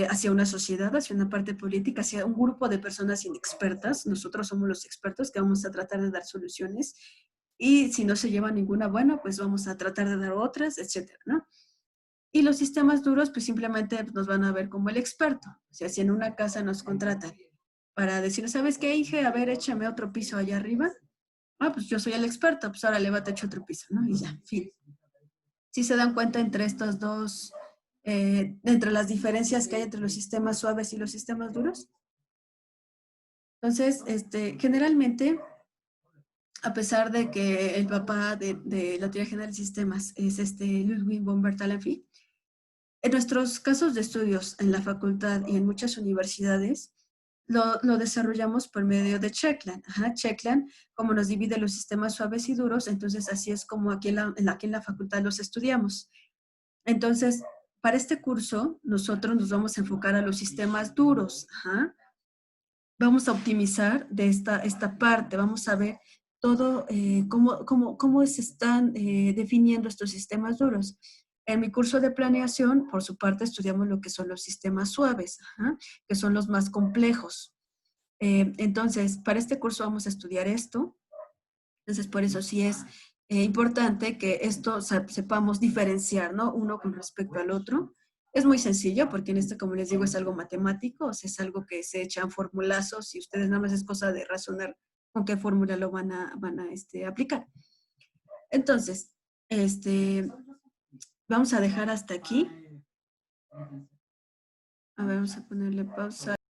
hacia una sociedad, hacia una parte política, hacia un grupo de personas inexpertas. Nosotros somos los expertos que vamos a tratar de dar soluciones y si no se lleva ninguna, bueno, pues vamos a tratar de dar otras, etcétera, ¿no? Y los sistemas duros, pues simplemente nos van a ver como el experto. O sea, si en una casa nos contratan para decir, ¿sabes qué, Inge? A ver, échame otro piso allá arriba. Pues yo soy el experto, pues ahora levante otro piso, ¿no? Y ya, fin. ¿Sí se dan cuenta entre estos dos, entre las diferencias que hay entre los sistemas suaves y los sistemas duros? Entonces, generalmente, a pesar de que el papá de la teoría general de sistemas es Ludwig von Bertalanffy, en nuestros casos de estudios en la facultad y en muchas universidades, lo desarrollamos por medio de Checkland. Checkland, como nos divide los sistemas suaves y duros, entonces así es como aquí en la facultad los estudiamos. Entonces, para este curso, nosotros nos vamos a enfocar a los sistemas duros. Vamos a optimizar de esta parte, vamos a ver todo, cómo se están definiendo estos sistemas duros. En mi curso de planeación, por su parte, estudiamos lo que son los sistemas suaves, que son los más complejos. Entonces, para este curso vamos a estudiar esto. Entonces, por eso sí es importante que esto sepamos diferenciar, ¿no? Uno con respecto al otro. Es muy sencillo porque en esto, como les digo, es algo matemático, o sea, es algo que se echan formulazos y ustedes nada más es cosa de razonar con qué fórmula lo van a aplicar. Entonces, vamos a dejar hasta aquí. A ver, vamos a ponerle pausa.